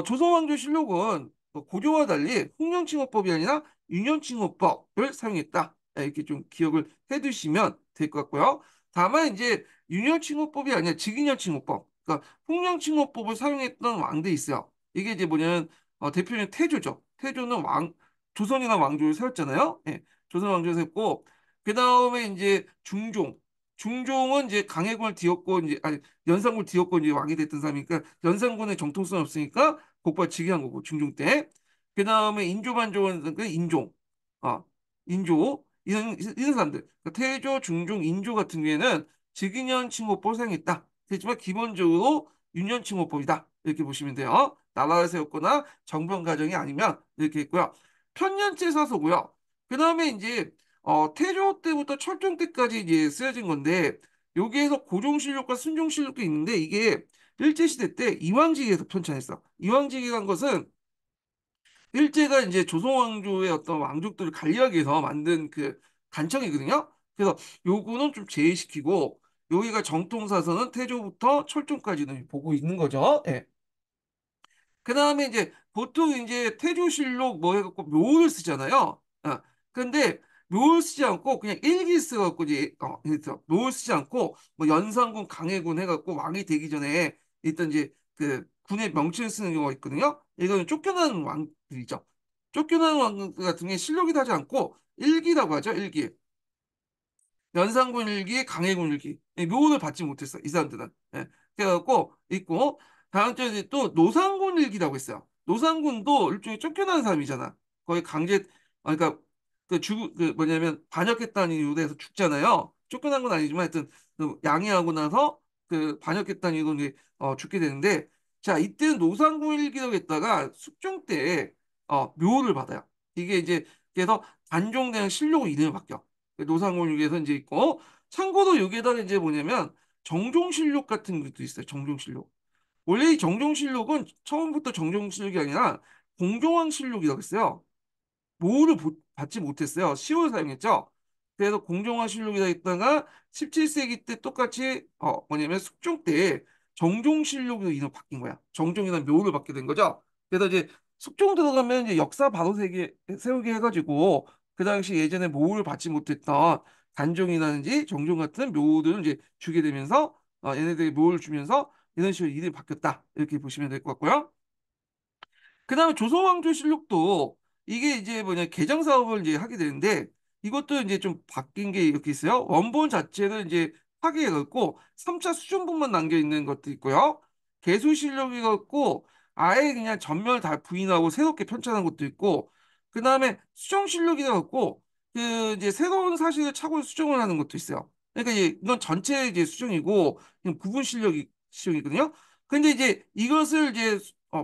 A: 조선왕조실록은 고려와 달리 훈령칭호법이 아니라 윤년칭호법을 사용했다. 이렇게 좀 기억을 해두시면 될 것 같고요. 다만 이제 윤년칭호법이 아니라 직인년칭호법, 그러니까 훈령칭호법을 사용했던 왕들이 있어요. 이게 이제 뭐냐면 대표적인 태조죠. 태조는 조선이나 왕조를 세웠잖아요. 예, 조선 왕조를 세웠고 그 다음에 이제 중종은 이제 강해군을 뒤엎고 이제 아니 연산군을 뒤엎고 이제 왕이 됐던 사람이니까 연산군의 정통성이 없으니까 곧바로 즉위한 거고 중종 때. 그 다음에 인조반조는 그 아 인조 이런 사람들 그러니까 태조, 중종, 인조 같은 경우에는 즉위년 칭호법을 사용했다. 그렇지만 기본적으로 윤년 칭호법이다 이렇게 보시면 돼요. 나라를 세웠거나 정변 과정이 아니면 이렇게 있고요. 편년제 사서고요. 그 다음에 이제 태조 때부터 철종 때까지 이제 쓰여진 건데 여기에서 고종실록과 순종실록도 있는데 이게 일제시대 때 이왕직에서 편찬했어. 이왕직이라는 것은 일제가 이제 조선왕조의 어떤 왕족들을 관리하기 위해서 만든 그 단청이거든요. 그래서 요거는 좀 제외시키고 여기가 정통사서는 태조부터 철종까지는 보고 있는 거죠. 예. 그 다음에 이제 보통 이제 태조실록 뭐 해갖고 묘를 쓰잖아요. 근데 묘를 쓰지 않고 그냥 일기 써갖고 이제 그래서 묘를 쓰지 않고 뭐 연산군, 강해군 해갖고 왕이 되기 전에 일단 이제 그 군의 명칭을 쓰는 경우가 있거든요. 이거는 쫓겨난 왕들이죠. 쫓겨난 왕 같은 게 실록이 나지 않고 일기라고 하죠. 일기. 연산군 일기, 강해군 일기. 묘를 받지 못했어. 이 사람들은. 예. 그래갖고 있고 다음 주에 또 노상군 일기라고 있어요. 노상군도 일종의 쫓겨난 사람이잖아. 거의 강제 그러니까 그 뭐냐면 반역했다는 이유로 해서 죽잖아요. 쫓겨난 건 아니지만 하여튼 그 양해하고 나서 그 반역했다는 이유로 이제 죽게 되는데 자 이때는 노상군 일기라고 했다가 숙종 때 묘를 받아요. 이게 이제 그래서 단종대왕 실록으로 이름이 바뀌어. 노상곤육에서 이제 있고 참고로 여기에다가 이제 뭐냐면 정종실록 같은 것도 있어요. 정종실록. 원래 이 정종실록은 처음부터 정종실록이 아니라 공종왕실록이라고 했어요. 모를 받지 못했어요. 10월 사용했죠. 그래서 공정화실록이라 했다가 17세기 때 똑같이 뭐냐면 숙종 때 정종실록으로 이름 바뀐 거야. 정종이라는 묘를 받게 된 거죠. 그래서 이제 숙종 들어가면 이제 역사 바로 세우게 해가지고 그 당시 예전에 모를 받지 못했던 단종이라든지 정종 같은 묘들을 이제 주게 되면서 얘네들이 묘를 주면서 이런 식으로 이름이 바뀌었다. 이렇게 보시면 될 것 같고요. 그다음에 조선왕조실록도 이게 이제 뭐냐 개정 사업을 이제 하게 되는데 이것도 이제 좀 바뀐 게 이렇게 있어요. 원본 자체를 이제 파기해갖고 3차 수준본만 남겨 있는 것도 있고요. 개수실록이 갖고 아예 그냥 전멸 다 부인하고 새롭게 편찬한 것도 있고 그다음에 수정실록이 갖고 그 이제 새로운 사실을 착오해서 수정을 하는 것도 있어요. 그러니까 이제 이건 전체 이제 수정이고 그냥 부분 실력이 수정이거든요. 근데 이제 이것을 이제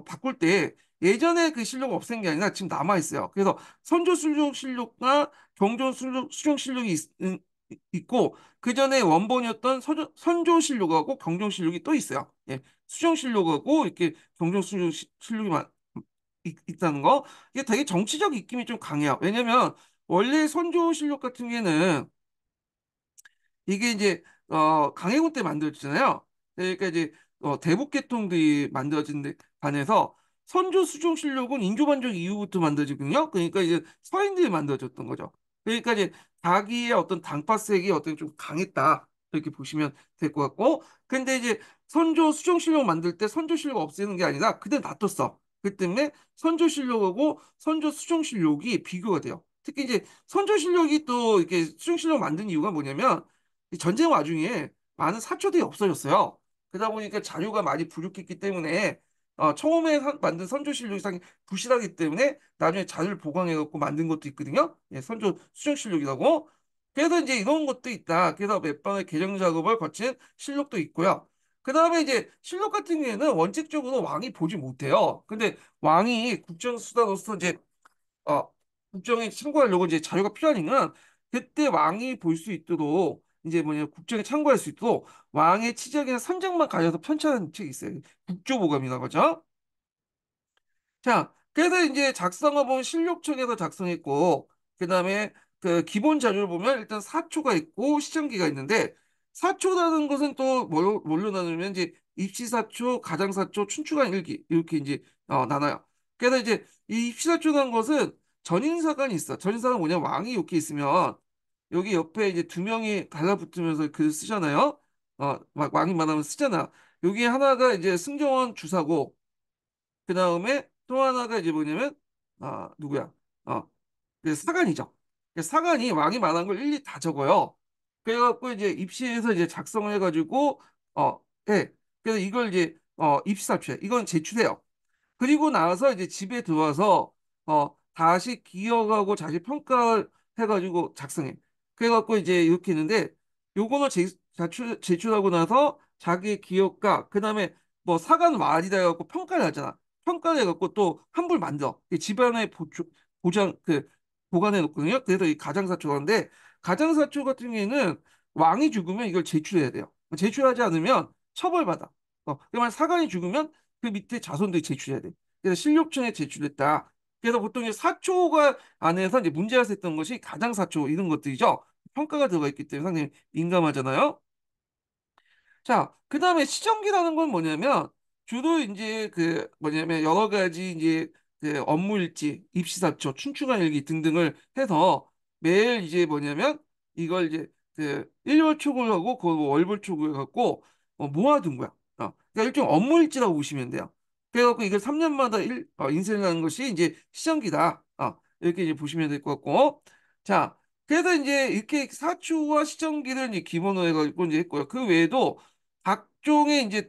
A: 바꿀 때 예전에 그 실력을 없앤 게 아니라 지금 남아 있어요. 그래서 선조 수정 실력과 경전 수정 실력이 있고 그 전에 원본이었던 선조 실력하고 경정 실력이 또 있어요. 예, 수정 실력하고 이렇게 경정 수정 실력이 있다는 거. 이게 되게 정치적 입김이 좀 강해요. 왜냐면 원래 선조 실록 같은 경우에는 이게 이제 강해군 때 만들어졌잖아요. 그러니까 이제 대북개통들이 만들어진 데 반해서 선조 수종 실록은 인조반정 이후부터 만들어지거든요. 그러니까 이제 서인들이 만들어졌던 거죠. 그러니까 이제 자기의 어떤 당파색이 어떤 좀 강했다 이렇게 보시면 될 것 같고, 근데 이제 선조 수종 실록 만들 때 선조 실록 없애는 게 아니라 그대로 놔뒀어. 그 때문에 선조 실록하고 선조 수종 실록이 비교가 돼요. 특히 이제 선조 실록이 또 이렇게 수종 실록 만든 이유가 뭐냐면 이 전쟁 와중에 많은 사초들이 없어졌어요. 그러다 보니까 자료가 많이 부족했기 때문에 처음에 만든 선조실록이 상당히 부실하기 때문에 나중에 자료를 보강해갖고 만든 것도 있거든요. 예, 선조 수정실록이라고. 그래서 이제 이런 것도 있다. 그래서 몇 번의 개정 작업을 거친 실록도 있고요. 그 다음에 이제 실록 같은 경우에는 원칙적으로 왕이 보지 못해요. 근데 왕이 국정수사로서 이제 어, 국정에 참고하려고 이제 자료가 필요하니까 그때 왕이 볼 수 있도록 이제 뭐냐 국정에 참고할 수 있도록 왕의 치적이나 선정만 가져서 편찬한 책이 있어요. 국조보감이라고 하죠. 자, 그래서 이제 작성을 보면 실력청에서 작성했고, 그 다음에 그 기본 자료를 보면 일단 사초가 있고 시청기가 있는데, 사초라는 것은 또 뭘로 나누면 이제 입시사초, 가장사초, 춘추관 일기 이렇게 이제 나눠요. 그래서 이제 이 입시사초라는 것은 전인사관이 있어. 전인사관 뭐냐 왕이 이렇게 있으면 여기 옆에 이제 두 명이 달라붙으면서 글 쓰잖아요. 왕이 말하면 쓰잖아. 여기 하나가 이제 승정원 주사고 그 다음에 또 하나가 이제 뭐냐면 누구야? 어, 그 사간이죠. 그 사간이 왕이 말한 걸 일일이 다 적어요. 그래갖고 이제 입시에서 이제 작성을 해가지고 예. 그래서 이걸 이제 입시사초에 이건 제출해요. 그리고 나서 이제 집에 들어와서 다시 기억하고 자시 평가를 해가지고 작성해. 그래갖고 이제 이렇게 했는데 요거는 제출하고 나서 자기의 기억과 그다음에 뭐 사관 말이다 해갖고 평가를 하잖아. 평가를 해갖고 또 한불 만들어. 이 집안에 보장 보관해 놓거든요. 그래서 이 가장사초인데 가장사초 같은 경우에는 왕이 죽으면 이걸 제출해야 돼요. 제출하지 않으면 처벌받아. 그러면 사관이 죽으면 그 밑에 자손들이 제출해야 돼. 그래서 실력청에 제출했다. 그래서 보통 이제 사초가 안에서 이제 문제가 됐던 것이 가장사초 이런 것들이죠. 평가가 들어가 있기 때문에 상당히 민감하잖아요. 자, 그 다음에 시정기라는 건 뭐냐면 주로 이제 그 뭐냐면 여러 가지 이제 그 업무일지, 입시사초, 춘추관 일기 등등을 해서 매일 이제 뭐냐면 이걸 이제 그 일월초를 하고 그 월벌초를 갖고 모아둔 거야. 그러니까 일종 업무일지라고 보시면 돼요. 그래갖고 이걸 3년마다 인쇄를 하는 것이 이제 시정기다. 이렇게 이제 보시면 될 것 같고. 자, 그래서 이제 이렇게 사초와 시정기를 이제 기본으로 해가지고 이제 했고요. 그 외에도 각종의 이제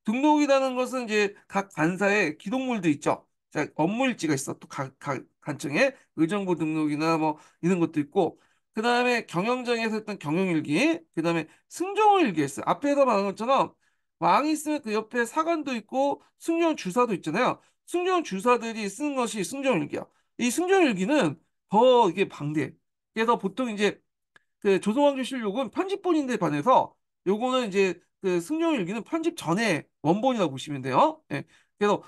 A: 등록이라는 것은 이제 각 관사에 기록물도 있죠. 자, 업무일지가 있어. 또 각 관청에 의정부 등록이나 뭐 이런 것도 있고, 그 다음에 경영정에서 했던 경영일기, 그 다음에 승정일기 했어요. 앞에서 말한 것처럼 왕이 있으면 그 옆에 사관도 있고 승정 주사도 있잖아요. 승정 주사들이 쓰는 것이 승정일기야. 이 승정일기는 더 이게 방대. 그래서 보통 이제 그 조선왕조실록은 편집본인데 반해서 요거는 이제 그 승정일기는 편집 전에 원본이라고 보시면 돼요. 예. 그래서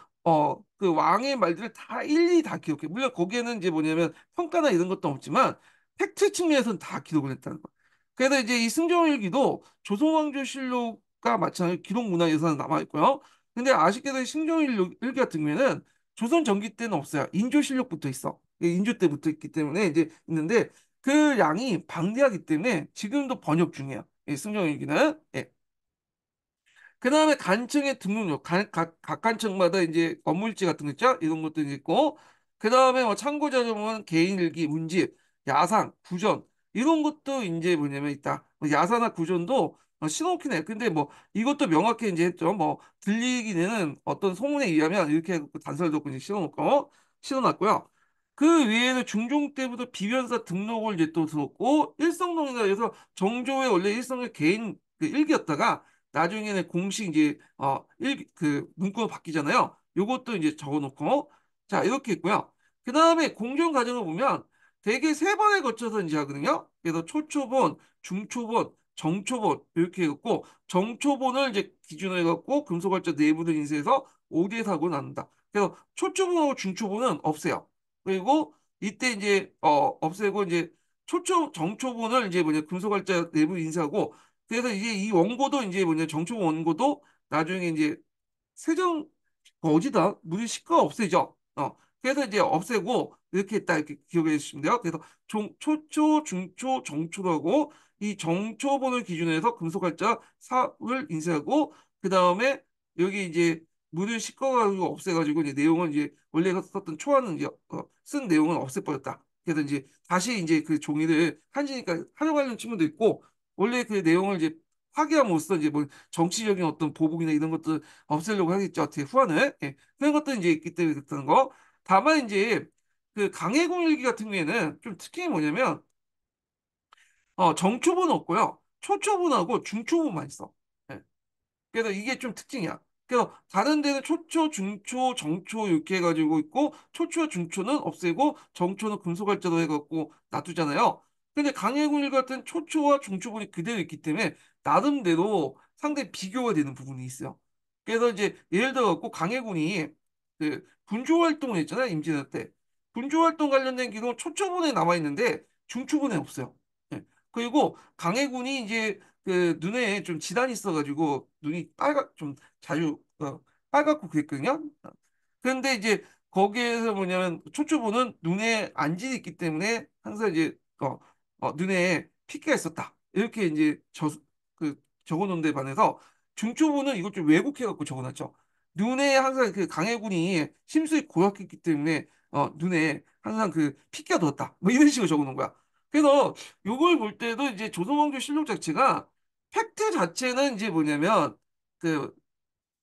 A: 그 왕의 말들을 다 일일이 다 기록해. 물론 거기에는 이제 뭐냐면 평가나 이런 것도 없지만 팩트 측면에서는 다 기록을 했다는 거. 그래서 이제 이 승정일기도 조선왕조실록과 마찬가지로 기록 문화유산은 남아 있고요. 근데 아쉽게도 이 승정일기 같은 경우에는 조선 전기 때는 없어요. 인조실록부터 있어. 인조 때부터 있기 때문에 이제 있는데 그 양이 방대하기 때문에 지금도 번역 중이에요. 이 승정일기는. 예. 그 다음에 간청의 등록료, 각 간청마다 이제 업무일지 같은 거 있죠? 이런 것도 있고, 그 다음에 뭐 참고자료 보면 개인일기, 문집, 야상, 구전, 이런 것도 이제 뭐냐면 있다. 뭐 야사나 구전도 신호긴 해. 근데 뭐 이것도 명확히 이제 했죠. 뭐 들리기는 어떤 소문에 의하면 이렇게 해갖고 단서를 덮고 이제 신어놨고요. 그 외에는 중종 때부터 비변사 등록을 이제 또 들었고 일성동이나 해서 정조의 원래 일성의 개인 그 일기였다가 나중에는 공식 이제 그 문구가 바뀌잖아요. 요것도 이제 적어놓고 자 이렇게 있고요. 그 다음에 공정 과정을 보면 대개 세 번에 거쳐서 이제 하거든요. 그래서 초초본, 중초본, 정초본 이렇게 해갖고 정초본을 이제 기준으로 해갖고 금속활자 내부를 인쇄해서 5대 사고 나눈다. 그래서 초초본하고 중초본은 없애요. 그리고 이때 이제 없애고 이제 정초본을 이제 뭐냐 금속활자 내부 인쇄하고 그래서 이제 이 원고도 이제 뭐냐 정초본 원고도 나중에 이제 세정 어디다 물이 시가 없애죠. 그래서 이제 없애고 이렇게 딱 이렇게 기억해 주시면 돼요. 그래서 초초, 중초, 정초로 하고 이 정초본을 기준으로 해서 금속활자 사을 인쇄하고 그 다음에 여기 이제 물을 씻어가지고 없애가지고 이제 내용은 이제 원래 썼던 초안은 이제 쓴 내용은 없애버렸다. 그래서 이제 다시 이제 그 종이를 한지니까 활용하려는 친구도 있고 원래 그 내용을 이제 파기함으로써 이제 뭐 정치적인 어떤 보복이나 이런 것들 없애려고 하겠죠. 어떻게 후안을. 예. 그런 것도 이제 있기 때문에 그렇다는 거. 다만 이제 그 강해군 일기 같은 경우에는 좀 특징이 뭐냐면 정초본 없고요. 초초본하고 중초본만 있어. 예. 그래서 이게 좀 특징이야. 그래서 다른 데는 초초, 중초, 정초 이렇게 해가지고 있고 초초와 중초는 없애고 정초는 금속활자로 해갖고 놔두잖아요. 근데 강해군일 같은 초초와 중초본이 그대로 있기 때문에 나름대로 상당히 비교가 되는 부분이 있어요. 그래서 이제 예를 들어 갖고 강해군이 그 분조 활동을 했잖아요. 임진왜란 때. 분조 활동 관련된 기록은 초초본에 남아 있는데 중초본에 없어요. 예. 그리고 강해군이 이제 그 눈에 좀 질환이 있어가지고 눈이 좀 자주 빨갛고 그랬거든요. 그런데 이제 거기에서 뭐냐면 초초보는 눈에 안질이 있기 때문에 항상 이제 눈에 핏기가 있었다. 이렇게 이제 그 적어놓은 데 반해서 중초보는 이걸 좀 왜곡해갖고 적어놨죠. 눈에 항상 그 강해군이 심술이 고약했기 때문에 눈에 항상 그 핏기가 돋았다. 뭐 이런 식으로 적어놓은 거야. 그래서 요걸 볼 때도 이제 조선왕조 실록 자체가 팩트 자체는 이제 뭐냐면 그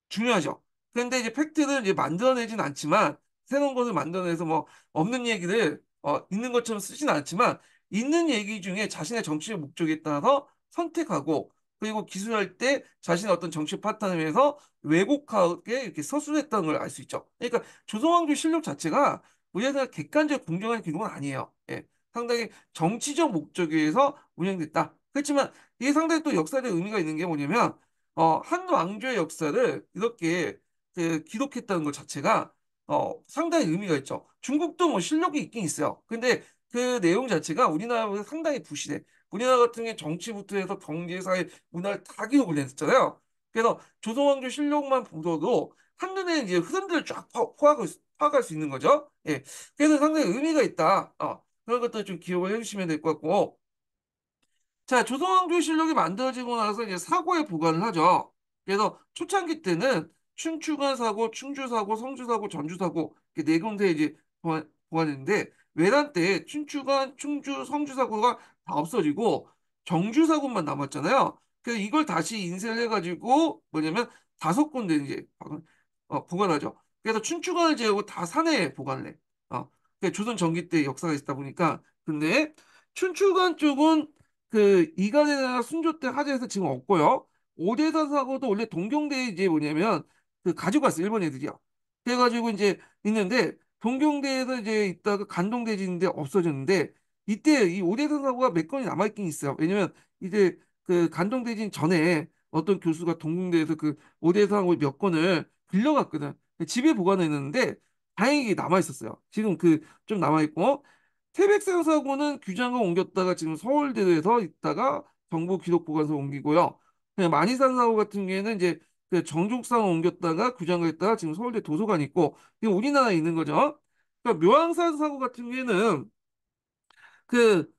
A: 중요하죠. 그런데 이제 팩트를 이제 만들어내진 않지만 새로운 것을 만들어내서 뭐 없는 얘기를 있는 것처럼 쓰진 않지만 있는 얘기 중에 자신의 정치적 목적에 따라서 선택하고 그리고 기술할 때 자신의 어떤 정치 파트너에 의해서 왜곡하게 이렇게 서술했다는 걸 알 수 있죠. 그러니까 조선왕조 실력 자체가 우리나라 객관적 공정한 기록은 아니에요. 예. 상당히 정치적 목적에 의해서 운영됐다. 그렇지만 이게 상당히 또 역사적 의미가 있는 게 뭐냐면 한 왕조의 역사를 이렇게 그 기록했다는 것 자체가 상당히 의미가 있죠. 중국도 뭐 실력이 있긴 있어요. 근데 그 내용 자체가 우리나라보다 상당히 부실해. 우리나라 같은 경우에 정치부터 해서 경제, 사회, 문화를 다 기록을 했었잖아요. 그래서 조선왕조 실력만 보더라도 한눈에 이제 흐름들을 쫙 파악할 수 있는 거죠. 예. 그래서 상당히 의미가 있다. 그런 것들 좀 기억을 해주시면 될 것 같고. 자, 조선왕조실록이 만들어지고 나서 이제 사고에 보관을 하죠. 그래서 초창기 때는 춘추관 사고, 충주 사고, 성주 사고, 전주 사고 이렇게 네 군데 이제 보관했는데 외란 때 춘추관, 충주, 성주 사고가 다 없어지고 정주 사고만 남았잖아요. 그래서 이걸 다시 인쇄를 해가지고 뭐냐면 다섯 군데 이제 보관하죠. 그래서 춘추관을 제외하고 다 산에 보관을 해. 조선 전기 때 역사가 있다 보니까 근데 춘추관 쪽은 그 이간에나 순조 때 화재에서 지금 없고요. 오대산 사고도 원래 동경대에 이제 뭐냐면 그 가지고 왔어요. 일본 애들이요. 그래가지고 이제 있는데 동경대에서 이제 있다가 간동대지인데 없어졌는데 이때 이 오대산 사고가 몇 건이 남아있긴 있어요. 왜냐면 이제 그 간동대진 전에 어떤 교수가 동경대에서 그 오대산 사고 몇 건을 빌려갔거든. 집에 보관했는데 다행히 남아있었어요. 지금 그 좀 남아있고 태백산 사고는 규장을 옮겼다가 지금 서울대에서 있다가 정부 기록보관소 옮기고요. 그냥 만이산 사고 같은 경우에는 이제 그 정족산 옮겼다가 규장을 했다가 지금 서울대 도서관 있고 이게 우리나라에 있는 거죠. 그러니까 묘항산 사고 같은 경우에는 그,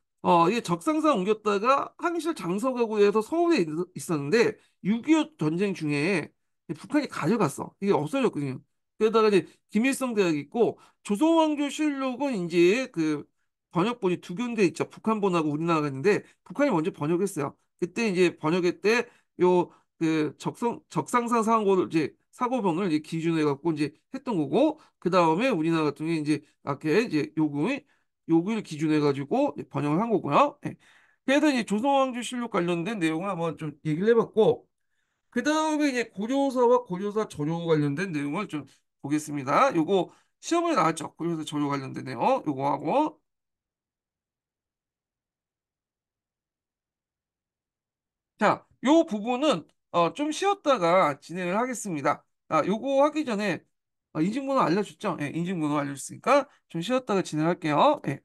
A: 이게 적상산 옮겼다가 항실 장서가구에서 서울에 있었는데 6.25 전쟁 중에 북한이 가져갔어. 이게 없어졌거든요. 그러다가 이제 김일성 대학이 있고 조선왕조실록은 이제 그 번역본이 두 군데 있죠. 북한본하고 우리나라가 있는데 북한이 먼저 번역했어요. 그때 이제 번역할 때 요 그 적상산 사고를 이제 사고병을 이제 기준으로 해갖고 이제 했던 거고, 그 다음에 우리나라 같은 경우에 이제 이렇게 이제 요구를 기준으로 해가지고 이제 번역을 한 거고요. 예. 그래서 이제 조선왕조실록 관련된 내용을 한번 좀 얘기를 해봤고, 그 다음에 이제 고조사와 고조사 전효 관련된 내용을 좀 보겠습니다. 요거 시험에 나왔죠. 고조사 전효 관련된 내용, 요거 하고. 자, 요 부분은 좀 쉬었다가 진행을 하겠습니다. 요거 하기 전에 인증번호 알려줬죠? 예, 인증번호 알려줬으니까 좀 쉬었다가 진행할게요. 예.